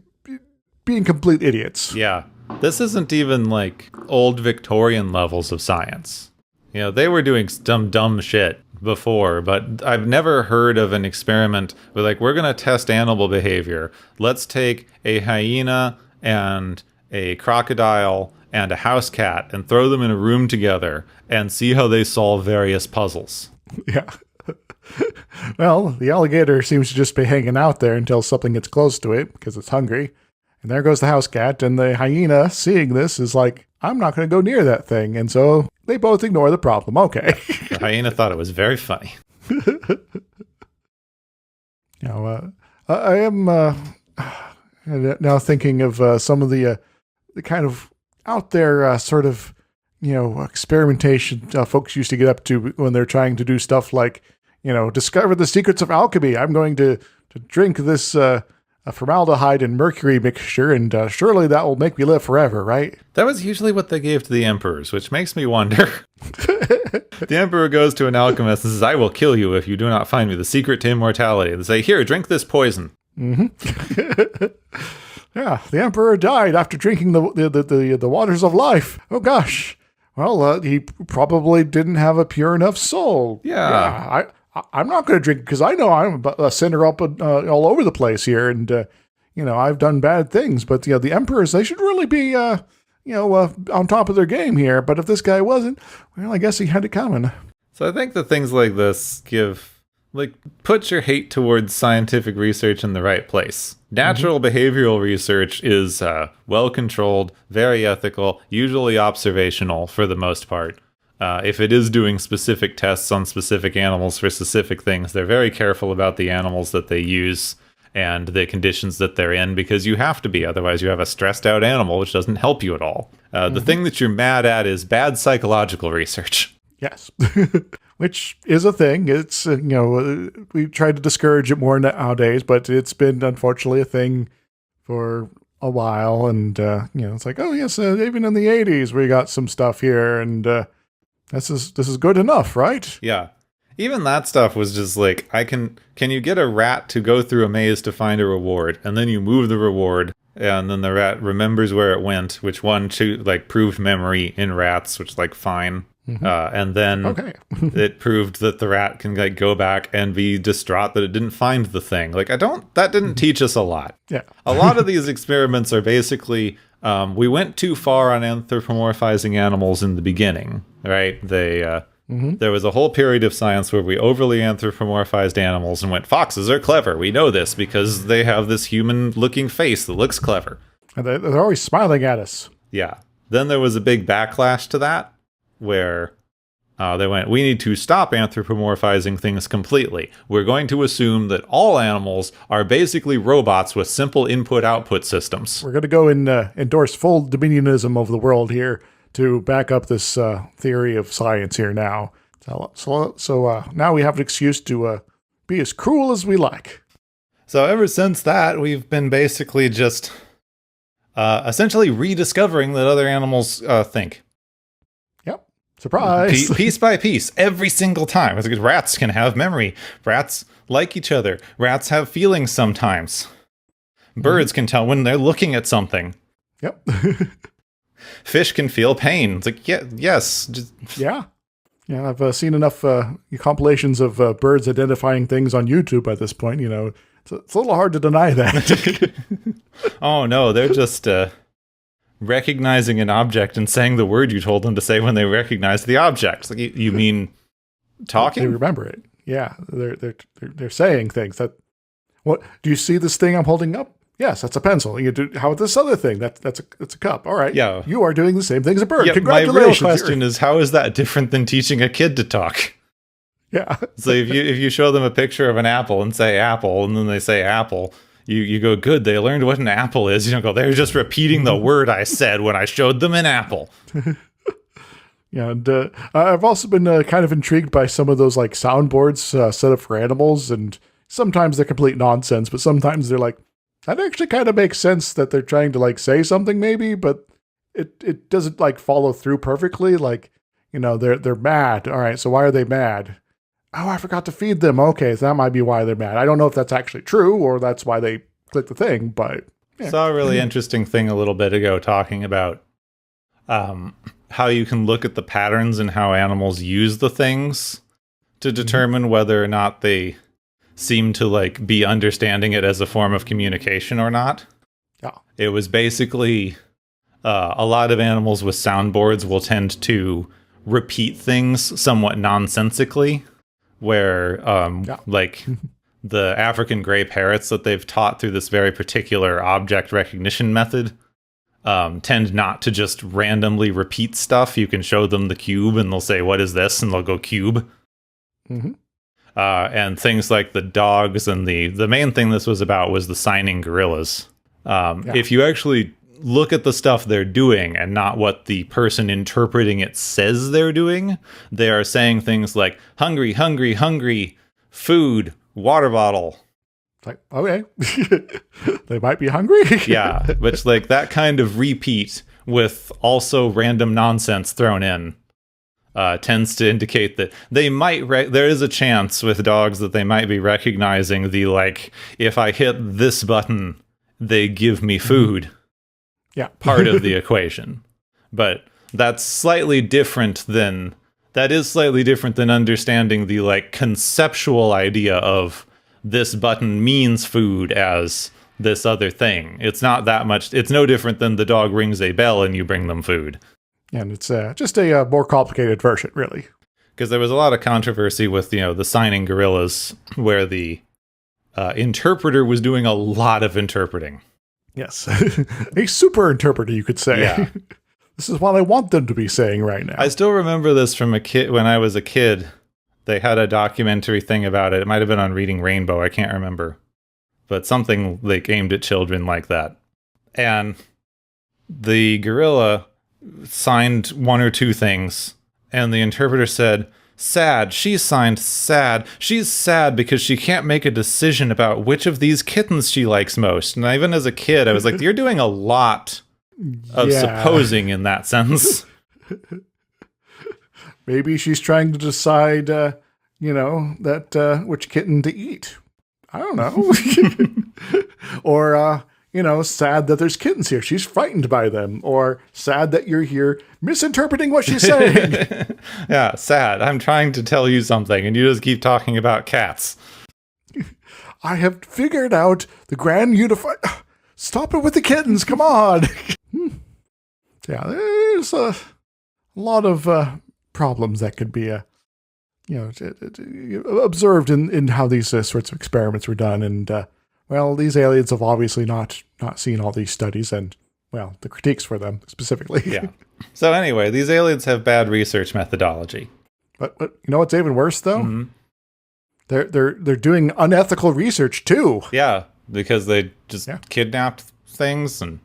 being complete idiots. Yeah. This isn't even like old Victorian levels of science. They were doing some dumb shit before, but I've never heard of an experiment where like, we're going to test animal behavior. Let's take a hyena and a crocodile and a house cat and throw them in a room together and see how they solve various puzzles. Yeah. Well, the alligator seems to just be hanging out there until something gets close to it because it's hungry. And there goes the house cat, and the hyena, seeing this, is like, I'm not going to go near that thing. And so they both ignore the problem. Okay. The hyena thought it was very funny. I am now thinking of some of the kind of out there sort of, experimentation folks used to get up to when they're trying to do stuff like, discover the secrets of alchemy. I'm going to drink this formaldehyde and mercury mixture, and surely that will make me live forever, right? That was usually what they gave to the emperors, which makes me wonder. The emperor goes to an alchemist and says, I will kill you if you do not find me the secret to immortality. They say, here, drink this poison. Mm-hmm. Yeah, the emperor died after drinking the waters of life. Oh, gosh. Well, he probably didn't have a pure enough soul. Yeah. I'm not going to drink because I know I'm a sinner up all over the place here, and I've done bad things. But the emperors, they should really be on top of their game here. But if this guy wasn't, well, I guess he had it coming. So I think that things like this put your hate towards scientific research in the right place. Natural behavioral research is well controlled, very ethical, usually observational for the most part. If it is doing specific tests on specific animals for specific things, they're very careful about the animals that they use and the conditions that they're in, because you have to be. Otherwise, you have a stressed out animal, which doesn't help you at all. The thing that you're mad at is bad psychological research. Yes, which is a thing. It's, we try to discourage it more nowadays, but it's been, unfortunately, a thing for a while. And, it's like, oh, yes, even in the 80s, we got some stuff here, and this is good enough, right? Yeah. Even that stuff was just like, can you get a rat to go through a maze to find a reward, and then you move the reward, and then the rat remembers where it went, which proved memory in rats, which fine. And then it proved that the rat can go back and be distraught that it didn't find the thing. That didn't teach us a lot. Yeah. A lot of these experiments are basically, we went too far on anthropomorphizing animals in the beginning, right? There was a whole period of science where we overly anthropomorphized animals and went, foxes are clever. We know this because they have this human-looking face that looks clever. And they're always smiling at us. Yeah. Then there was a big backlash to that, where they went, we need to stop anthropomorphizing things completely. We're going to assume that all animals are basically robots with simple input-output systems. We're going to go and endorse full dominionism of the world here to back up this theory of science here now. So now we have an excuse to be as cruel as we like. So ever since that, we've been basically just essentially rediscovering that other animals think. Yep. Surprise. Piece by piece, every single time. It's because rats can have memory. Rats like each other. Rats have feelings sometimes. Birds can tell when they're looking at something. Yep. Fish can feel pain. It's like, yes. Yeah. Yeah, I've seen enough compilations of birds identifying things on YouTube at this point. It's a little hard to deny that. Oh, no, they're just recognizing an object and saying the word you told them to say when they recognize the object. It's like, you mean talking? They remember it. Yeah, they're saying things. What do you see this thing I'm holding up? Yes, that's a pencil. How about this other thing? It's a cup. All right. Yeah. You are doing the same thing as a bird. Yeah, Congratulations. my real question is, how is that different than teaching a kid to talk? Yeah. So if you show them a picture of an apple and say apple, and then they say apple, you go, good, they learned what an apple is. You don't go, they're just repeating the word I said when I showed them an apple. Yeah, and I've also been kind of intrigued by some of those like soundboards set up for animals, and sometimes they're complete nonsense, but sometimes they're like, that actually kind of makes sense that they're trying to like say something maybe, but it doesn't like follow through perfectly. Like, they're mad. All right, so why are they mad? Oh, I forgot to feed them. Okay, so that might be why they're mad. I don't know if that's actually true or that's why they click the thing, but yeah. Saw a really interesting thing a little bit ago talking about how you can look at the patterns and how animals use the things to determine whether or not they seem to like be understanding it as a form of communication or not. Yeah. It was basically a lot of animals with soundboards will tend to repeat things somewhat nonsensically, where like the African gray parrots that they've taught through this very particular object recognition method tend not to just randomly repeat stuff. You can show them the cube and they'll say, what is this? And they'll go cube. Mm-hmm. And things like the dogs, and the main thing this was about was the signing gorillas. If you actually look at the stuff they're doing and not what the person interpreting it says they're doing, they are saying things like hungry, hungry, hungry, food, water bottle. It's like, okay, they might be hungry. Yeah, which like that kind of repeat with also random nonsense thrown in tends to indicate that they might there is a chance with dogs that they might be recognizing the like, if I hit this button they give me food part of the equation. But that is slightly different than understanding the like conceptual idea of this button means food as this other thing. It's not that much. It's no different than the dog rings a bell and you bring them food. And it's just a more complicated version, really. Because there was a lot of controversy with, the signing gorillas, where the interpreter was doing a lot of interpreting. Yes. A super interpreter, you could say. Yeah. This is what I want them to be saying right now. I still remember this from when I was a kid. They had a documentary thing about it. It might have been on Reading Rainbow. I can't remember. But something like aimed at children like that. And the gorilla signed one or two things, and the interpreter said, sad. She's signed sad. She's sad because she can't make a decision about which of these kittens she likes most. And even as a kid, I was like, you're doing a lot of supposing in that sense. Maybe she's trying to decide, that which kitten to eat. I don't know. Or, sad that there's kittens here. She's frightened by them. Or sad that you're here misinterpreting what she's saying. Yeah, sad. I'm trying to tell you something, and you just keep talking about cats. I have figured out the grand unified... Stop it with the kittens. Come on. Yeah, there's a lot of problems that could be observed in how these sorts of experiments were done. And, these aliens have obviously not seen all these studies and, the critiques for them specifically. Yeah. So anyway, these aliens have bad research methodology. But you know what's even worse, though? Mm-hmm. They're doing unethical research, too. Yeah, because they just kidnapped things and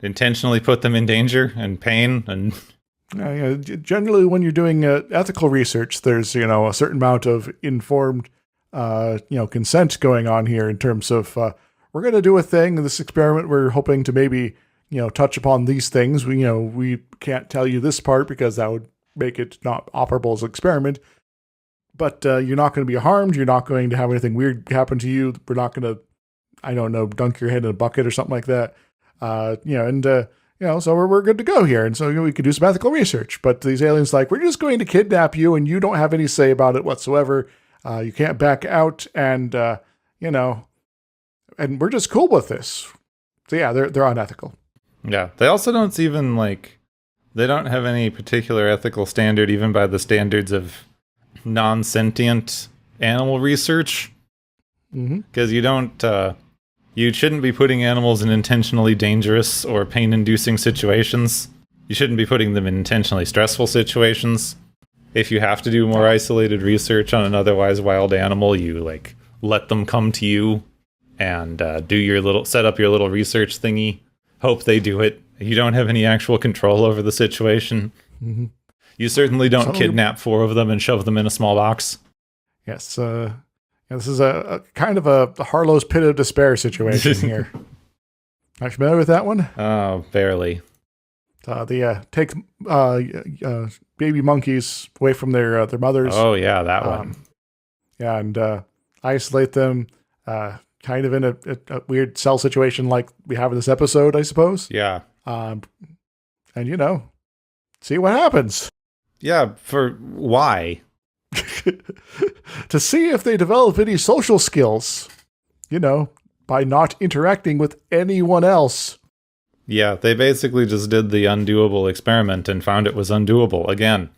intentionally put them in danger and pain and... Generally, when you're doing ethical research, there's a certain amount of informed consent going on here in terms of we're going to do a thing in this experiment. We're hoping to maybe touch upon these things. We can't tell you this part because that would make it not operable as an experiment. But you're not going to be harmed. You're not going to have anything weird happen to you. We're not going to, I don't know, dunk your head in a bucket or something like that. So we're good to go here. And so we could do some ethical research. But these aliens we're just going to kidnap you and you don't have any say about it whatsoever. You can't back out and, and we're just cool with this. So yeah, they're unethical. Yeah. They also don't even they don't have any particular ethical standard, even by the standards of non-sentient animal research. Because you don't, you shouldn't be putting animals in intentionally dangerous or pain-inducing situations. You shouldn't be putting them in intentionally stressful situations. If you have to do more isolated research on an otherwise wild animal, you let them come to you and set up your little research thingy. Hope they do it. You don't have any actual control over the situation. You certainly don't kidnap 4 of them and shove them in a small box. Yes, this is a kind of a Harlow's Pit of Despair situation here. Are you familiar with that one? Oh, barely. Take baby monkeys away from their mothers. Oh yeah, that one. Yeah, and isolate them, kind of in a weird cell situation like we have in this episode, I suppose. Yeah. And see what happens. Yeah, for why? To see if they develop any social skills, by not interacting with anyone else. Yeah, they basically just did the undoable experiment and found it was undoable again.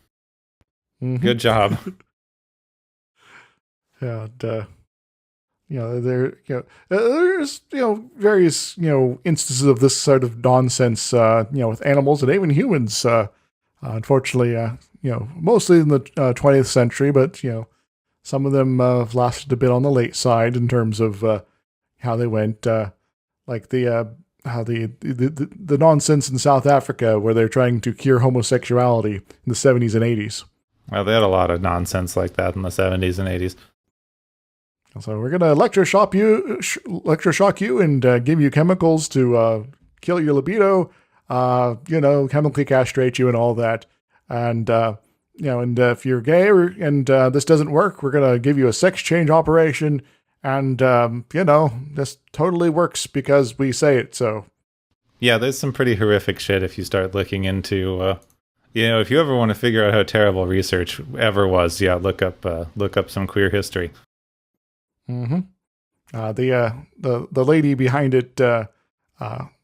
Good job. And, there's, various, instances of this sort of nonsense, with animals and even humans, unfortunately, mostly in the 20th century, but, some of them have lasted a bit on the late side in terms of how they went, how the nonsense in South Africa where they're trying to cure homosexuality in the 70s and 80s. Well, they had a lot of nonsense like that in the 70s and 80s. So we're going to electroshock you and give you chemicals to kill your libido, chemically castrate you and all that. And, if you're gay and this doesn't work, we're going to give you a sex change operation. And, this totally works because we say it. So, yeah, there's some pretty horrific shit if you start looking into, if you ever want to figure out how terrible research ever was, look up some queer history. The lady behind it, around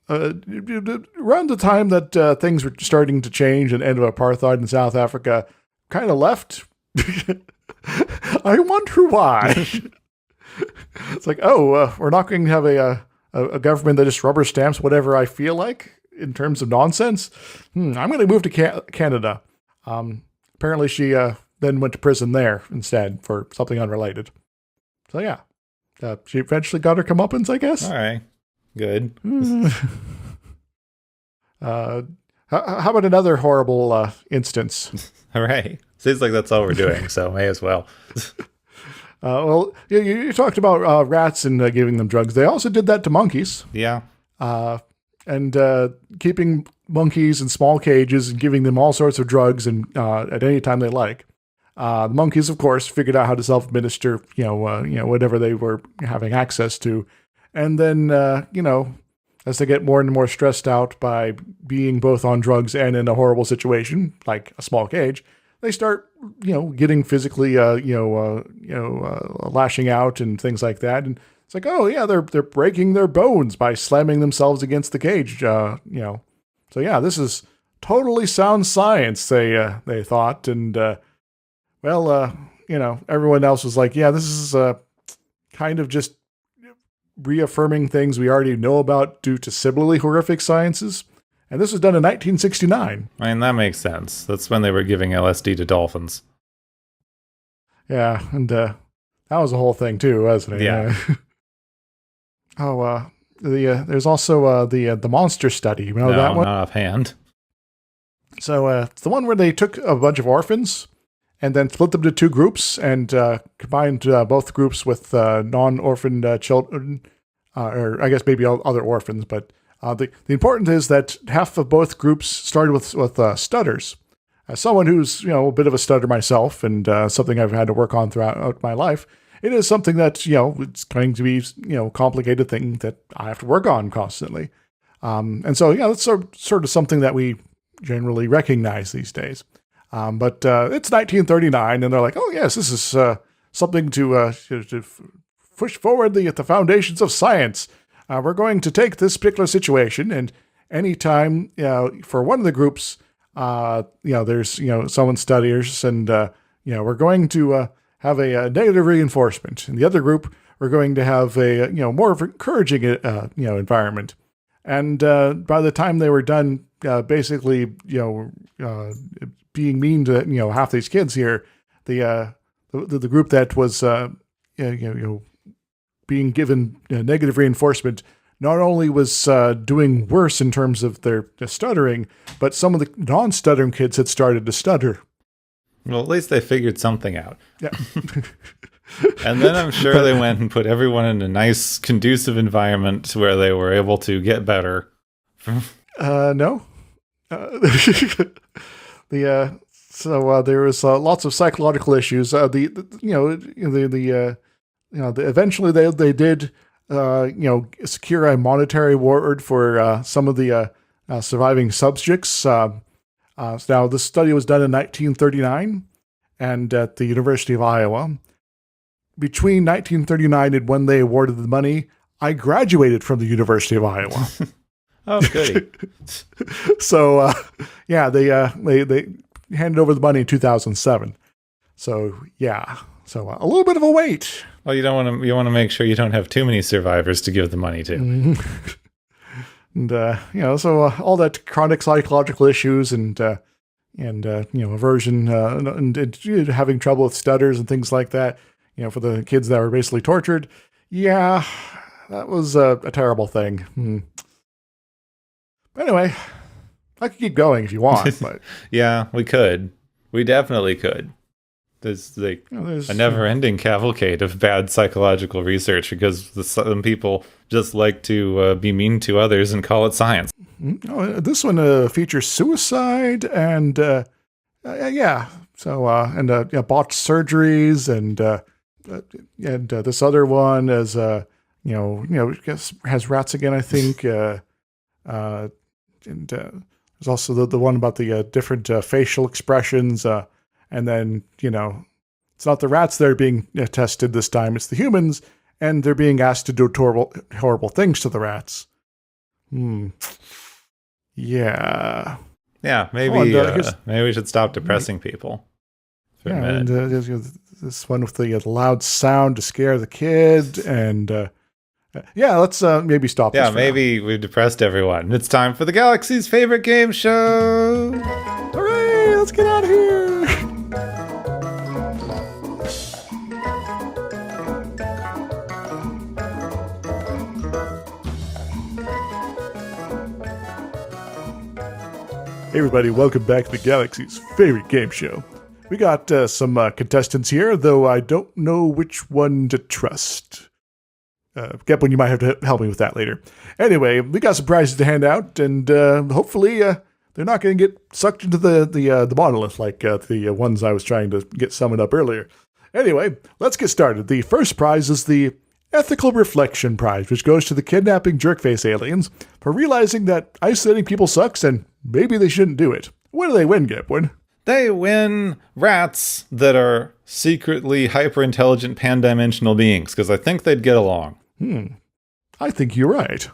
the time that things were starting to change and end of apartheid in South Africa, kind of left. I wonder why. It's we're not going to have a government that just rubber stamps whatever I feel like in terms of nonsense. I'm going to move to Canada. Apparently she then went to prison there instead for something unrelated. So yeah, she eventually got her comeuppance, I guess. All right, good. How about another horrible instance? All right, seems like that's all we're doing, so may as well. Well, you talked about rats and giving them drugs. They also did that to monkeys. Yeah. And keeping monkeys in small cages and giving them all sorts of drugs and at any time they like. The monkeys, of course, figured out how to self-administer, whatever they were having access to. And then, as they get more and more stressed out by being both on drugs and in a horrible situation, like a small cage, they start, getting physically, lashing out and things like that. And it's oh yeah, they're breaking their bones by slamming themselves against the cage. So yeah, this is totally sound science. They thought, and everyone else was like, yeah, this is kind of just reaffirming things we already know about due to similarly horrific sciences. And this was done in 1969. I mean, that makes sense. That's when they were giving LSD to dolphins. Yeah, and that was a whole thing too, wasn't it? Yeah. There's also the monster study. You know that one? Not offhand. So it's the one where they took a bunch of orphans and then split them into two groups and combined both groups with non-orphaned children, or I guess maybe other orphans. But the important is that half of both groups started with stutters. As someone who's a bit of a stutter myself, and something I've had to work on throughout my life, it is something that it's going to be complicated thing that I have to work on constantly. And so that's sort of something that we generally recognize these days. But it's 1939, and they're like, oh yes, this is something to push forward the foundations of science. We're going to take this particular situation, and anytime for one of the groups, there's someone studies, and we're going to have a negative reinforcement. In the other group, we're going to have a more of an encouraging environment. And by the time they were done, basically being mean to half these kids here, the group that was being given negative reinforcement not only was doing worse in terms of their stuttering, but some of the non-stuttering kids had started to stutter. Well, at least they figured something out. Yeah. And then I'm sure they went and put everyone in a nice, conducive environment where they were able to get better. No. So there was lots of psychological issues. Eventually they did secure a monetary reward for some of the surviving subjects. Now, this study was done in 1939 and at the University of Iowa. Between 1939 and when they awarded the money, I graduated from the University of Iowa. Oh, goody. So, they handed over the money in 2007. So, yeah. So, a little bit of a wait. Well, you want to make sure you don't have too many survivors to give the money to. Mm-hmm. And, so all that chronic psychological issues and aversion and having trouble with stutters and things like that, for the kids that were basically tortured. Yeah, that was a terrible thing. Anyway, I could keep going if you want. But yeah, we could. We definitely could. There's a never-ending cavalcade of bad psychological research because some people just like to be mean to others and call it science. This one features suicide and So botched surgeries and this other one as has rats again, I think. And there's also the one about the different facial expressions. And then, it's not the rats that are being tested this time, it's the humans, and they're being asked to do horrible things to the rats. Yeah. Yeah, maybe maybe we should stop depressing people for a minute. And this one with the loud sound to scare the kid, and let's maybe stop this. Yeah, maybe we've depressed everyone. It's time for the galaxy's favorite game show! Hooray, let's get out of here! Hey everybody, welcome back to the Galaxy's favorite game show. We got some contestants here, though I don't know which one to trust. Gepwin, you might have to help me with that later. Anyway, we got some prizes to hand out, and hopefully they're not going to get sucked into the monolith like the ones I was trying to get summoned up earlier. Anyway, let's get started. The first prize is the Ethical Reflection Prize, which goes to the kidnapping jerkface aliens for realizing that isolating people sucks and maybe they shouldn't do it. What do they win, Gepwin? They win rats that are secretly hyper-intelligent pan-dimensional beings, because I think they'd get along. I think you're right.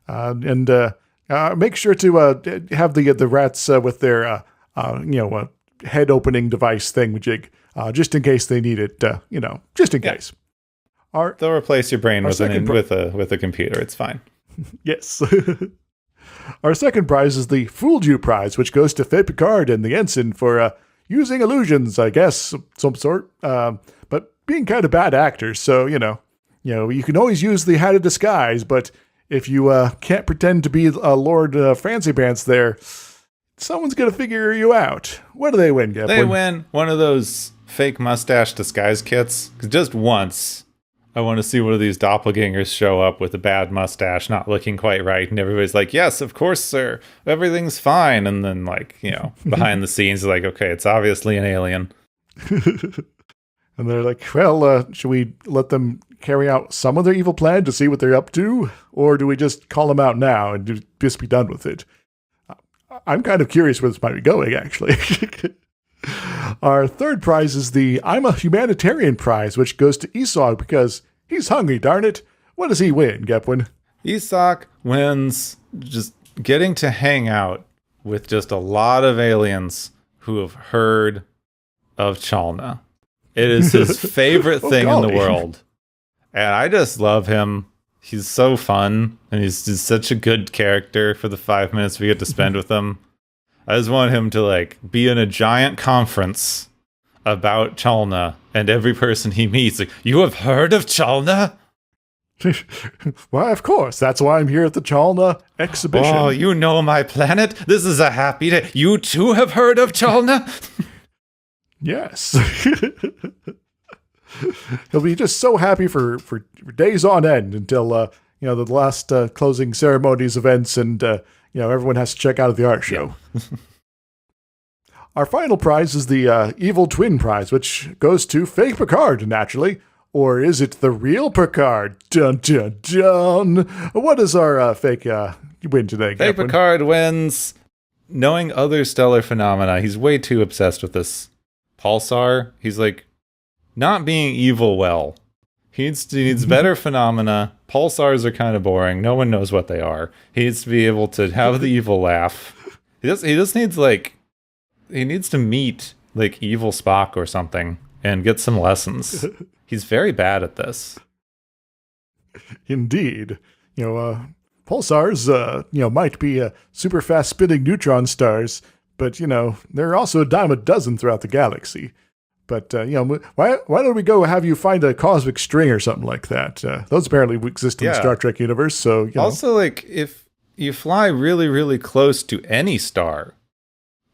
And make sure to have the rats with their head-opening device thing jig, just in case they need it. Just in case. They'll replace your brain with a computer. It's fine. Yes. Our second prize is the Fooled You Prize, which goes to Picard and the Ensign for using illusions, I guess, of some sort, but being kind of bad actors. So, you can always use the hat of disguise, but if you can't pretend to be Lord Fancy Pants there, someone's going to figure you out. What do they win, Gepwin? They win one of those fake mustache disguise kits. 'Cause just once, I want to see one of these doppelgangers show up with a bad mustache, not looking quite right. And everybody's like, yes, of course, sir. Everything's fine. And then, like, you know, behind the scenes, like, okay, it's obviously an alien. And they're like, well, should we let them carry out some of their evil plan to see what they're up to? Or do we just call them out now and just be done with it? I'm kind of curious where this might be going, actually. Our third prize is the I'm a Humanitarian prize, which goes to Esau because he's hungry, darn it. What does he win, Gepwin? Isak wins just getting to hang out with just a lot of aliens who have heard of Chalna. It is his favorite thing in the world. And I just love him. He's so fun, and he's just such a good character for the 5 minutes we get to spend with him. I just want him to, like, be in a giant conference about Chalna, and every person he meets, like, you have heard of Chalna? Why, of course. That's why I'm here at the Chalna exhibition. Oh, you know my planet? This is a happy day. You too have heard of Chalna? Yes. He'll be just so happy for days on end until, the last closing ceremonies events and, everyone has to check out of the art show. Yeah. Our final prize is the Evil Twin prize, which goes to fake Picard, naturally. Or is it the real Picard? Dun, dun, dun. What is our fake win today, Fake Gepwin? Picard wins knowing other stellar phenomena. He's way too obsessed with this pulsar. He's like, not being evil well. He needs better phenomena. Pulsars are kind of boring. No one knows what they are. He needs to be able to have the evil laugh. He just needs, like, he needs to meet, like, evil Spock or something and get some lessons. He's very bad at this. Indeed. Pulsars, might be super fast spinning neutron stars, but, they're also a dime a dozen throughout the galaxy. But, why don't we go have you find a cosmic string or something like that? Those apparently exist in the Star Trek universe, so, Also, like, if you fly really, really close to any star,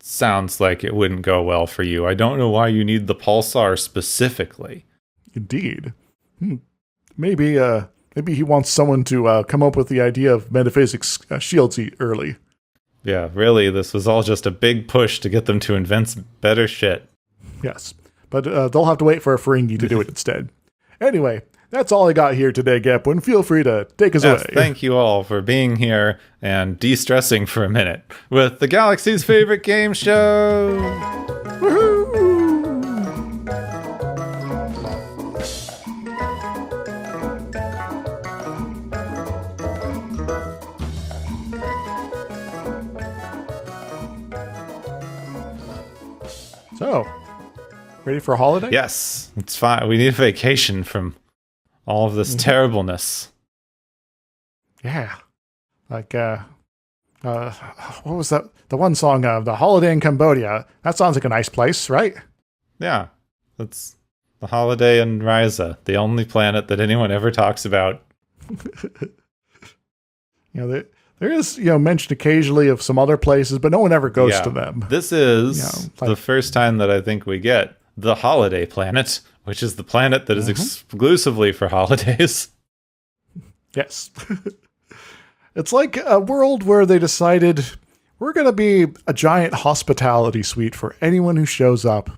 sounds like it wouldn't go well for you. I don't know why you need the pulsar specifically. Indeed. Maybe he wants someone to come up with the idea of metaphysics shields early. Yeah, really, this was all just a big push to get them to invent better shit. Yes. But they'll have to wait for a Ferengi to do it instead. Anyway, that's all I got here today, Gepwin. Feel free to take us away. Thank you all for being here and de-stressing for a minute with the galaxy's favorite game show. Woohoo! So, ready for a holiday? Yes, it's fine. We need a vacation from all of this terribleness. Yeah. Like, what was that? The one song, The Holiday in Cambodia. That sounds like a nice place, right? Yeah, that's the holiday in Ryza, the only planet that anyone ever talks about. There is, mention occasionally of some other places, but no one ever goes to them. This is the first time that I think we get the holiday planet, which is the planet that is exclusively for holidays. Yes. It's like a world where they decided we're going to be a giant hospitality suite for anyone who shows up.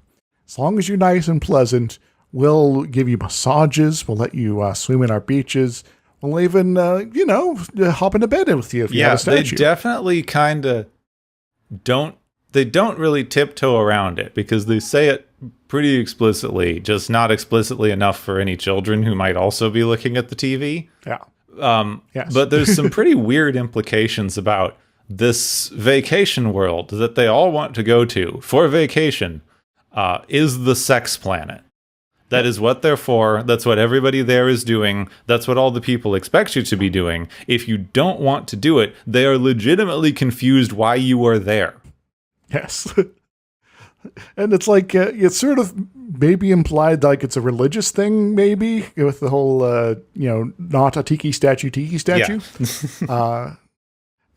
As long as you're nice and pleasant, we'll give you massages, we'll let you swim in our beaches. We'll even, hop into bed with you if you have a statue. They definitely kind of don't really tiptoe around it because they say it pretty explicitly, just not explicitly enough for any children who might also be looking at the TV. Yeah. Yes. But there's some pretty weird implications about this vacation world that they all want to go to for vacation is the sex planet. That is what they're for. That's what everybody there is doing. That's what all the people expect you to be doing. If you don't want to do it, they are legitimately confused why you are there. Yes. And it's like, it's sort of maybe implied like it's a religious thing, maybe, with the whole, not a tiki statue. Yeah.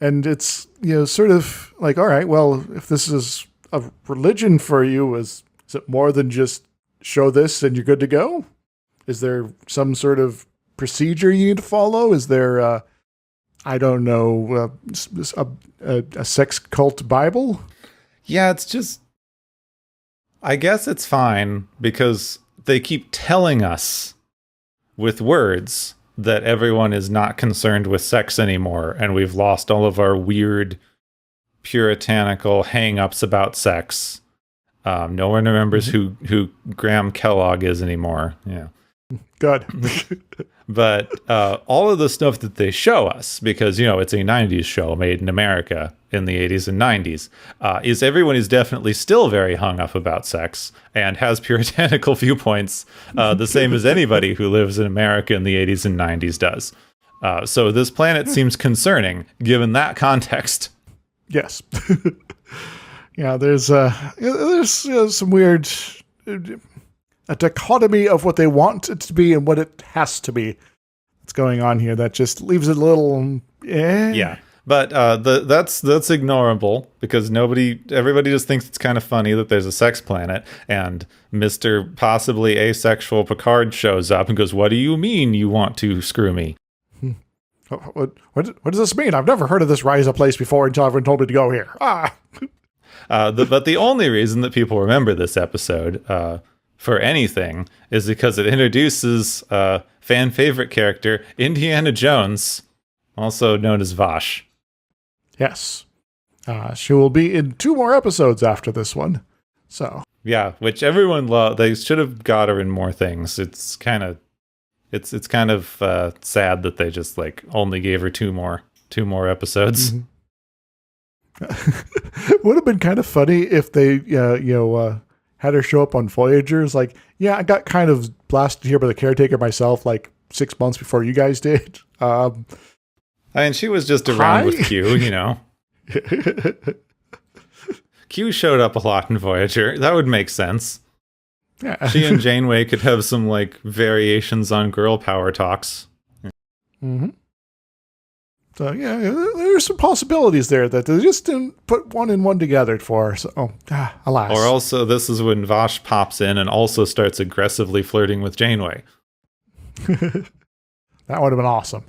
And it's, sort of like, all right, well, if this is a religion for you, is it more than just show this and you're good to go? Is there some sort of procedure you need to follow? Is there, I don't know, a sex cult Bible? Yeah, it's just, I guess it's fine because they keep telling us with words that everyone is not concerned with sex anymore, and we've lost all of our weird puritanical hang-ups about sex. No one remembers who Graham Kellogg is anymore. Yeah. Good. But all of the stuff that they show us, because, it's a 90s show made in America in the 80s and 90s, is everyone is definitely still very hung up about sex and has puritanical viewpoints, the same as anybody who lives in America in the 80s and 90s does. So this planet seems concerning, given that context. Yes. Yeah, there's some weird... a dichotomy of what they want it to be and what it has to be that's going on here that just leaves it a little Yeah, but that's ignorable because everybody just thinks it's kind of funny that there's a sex planet and Mr. possibly asexual Picard shows up and goes, "What do you mean you want to screw me?" What does this mean? I've never heard of this Ryza place before until everyone told me to go here. But the only reason that people remember this episode for anything is because it introduces fan favorite character Indiana Jones, also known as Vash. Yes. She will be in 2 more episodes after this one. So yeah, which everyone loved. They should have got her in more things. It's kind of sad that they just only gave her 2 more episodes. Mm-hmm. Would have been kind of funny if they had her show up on Voyager's I got kind of blasted here by the caretaker myself 6 months before you guys did. I mean, she was just around with Q, Q showed up a lot in Voyager. That would make sense. Yeah. She and Janeway could have some variations on girl power talks. Mm-hmm. So yeah, there's some possibilities there that they just didn't put 1 and 1 together for. So, alas. Or also, this is when Vash pops in and also starts aggressively flirting with Janeway. That would have been awesome.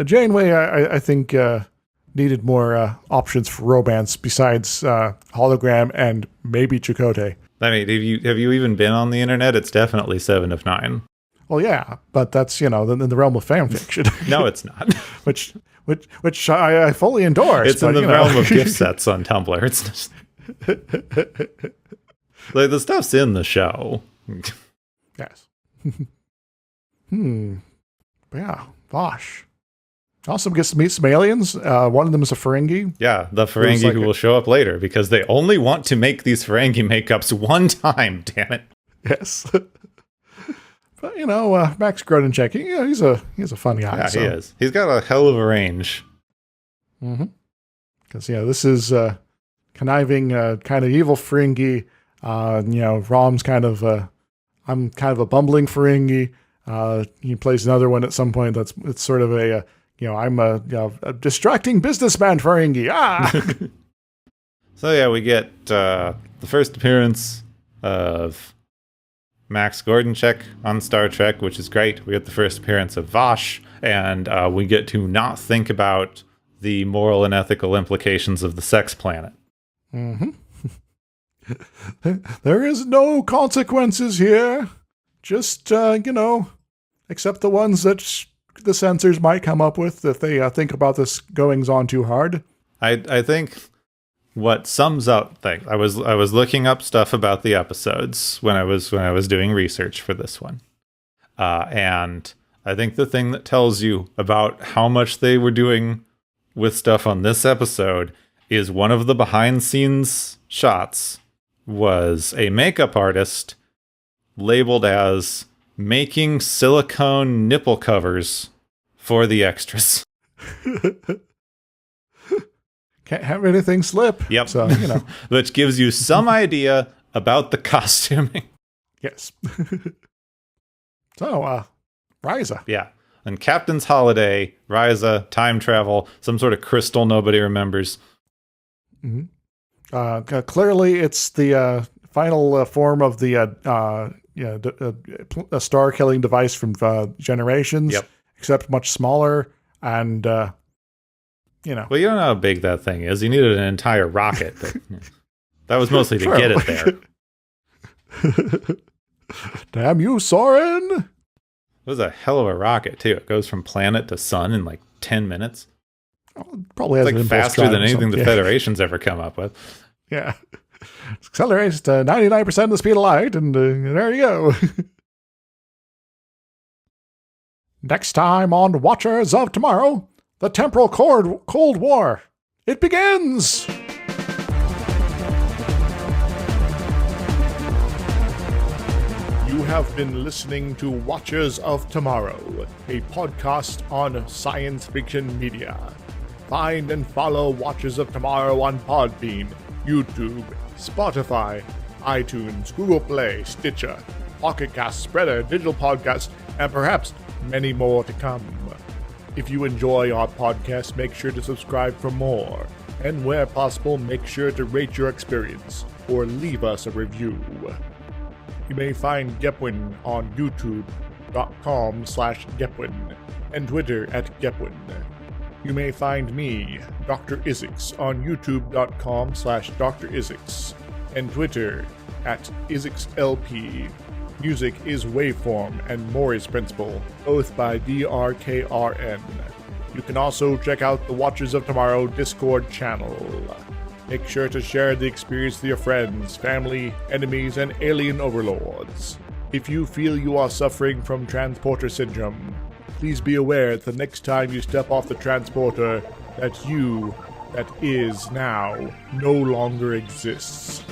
Janeway, I think, needed more options for romance besides Hologram and maybe Chakotay. I mean, have you even been on the internet? It's definitely 7 of 9. Well, yeah, but that's, in the realm of fan fiction. No, it's not. which I fully endorse. It's in the realm of gift sets on Tumblr. It's just... the stuff's in the show. Yes. But yeah, Vosh. Also gets to meet some aliens. One of them is a Ferengi. Yeah, the Ferengi who will show up later because they only want to make these Ferengi makeups 1 time, damn it. Yes. But, Max Grodinchek, he's a fun guy. Yeah, he is. He's got a hell of a range. Mm-hmm. Because, this is conniving, kind of evil Ferengi. Rom's I'm kind of a bumbling Ferengi. He plays another one at some point it's sort of I'm a distracting businessman Ferengi. So, yeah, we get the first appearance of Max Gordonchek on Star Trek, which is great. We get the first appearance of Vash, and we get to not think about the moral and ethical implications of the sex planet. Mm-hmm. There is no consequences here. Just, except the ones that the censors might come up with if they think about this goings on too hard. I think what sums up things. I was looking up stuff about the episodes when I was doing research for this one, and I think the thing that tells you about how much they were doing with stuff on this episode is one of the behind scenes shots was a makeup artist labeled as making silicone nipple covers for the extras. Can't have anything slip. Yep. So, Which gives you some idea about the costuming. Yes. So, Ryza. Yeah. and Captain's Holiday, Ryza, time travel, some sort of crystal nobody remembers. Mm-hmm. Clearly, it's the final form of the a star-killing device from Generations, except much smaller, and Well, you don't know how big that thing is. You needed an entire rocket. That was mostly to get it there. Damn you, Soren! It was a hell of a rocket, too. It goes from planet to sun in like 10 minutes. Probably has like faster than anything the Federation's ever come up with. Yeah. It accelerates to 99% of the speed of light, and there you go. Next time on Watchers of Tomorrow, the Temporal Cold War. It begins! You have been listening to Watchers of Tomorrow, a podcast on science fiction media. Find and follow Watchers of Tomorrow on Podbean, YouTube, Spotify, iTunes, Google Play, Stitcher, Pocket Cast, Spreader, Digital Podcast, and perhaps many more to come. If you enjoy our podcast, make sure to subscribe for more. And where possible, make sure to rate your experience or leave us a review. You may find Gepwin on youtube.com/Gepwin and Twitter @Gepwin. You may find me, Dr. Isix, on youtube.com/Dr. Isix and Twitter @IsixLP. Music is Waveform and Mori's Principle, both by DRKRN. You can also check out the Watchers of Tomorrow Discord channel. Make sure to share the experience with your friends, family, enemies, and alien overlords. If you feel you are suffering from transporter syndrome, please be aware that the next time you step off the transporter, that you, that is now, no longer exists.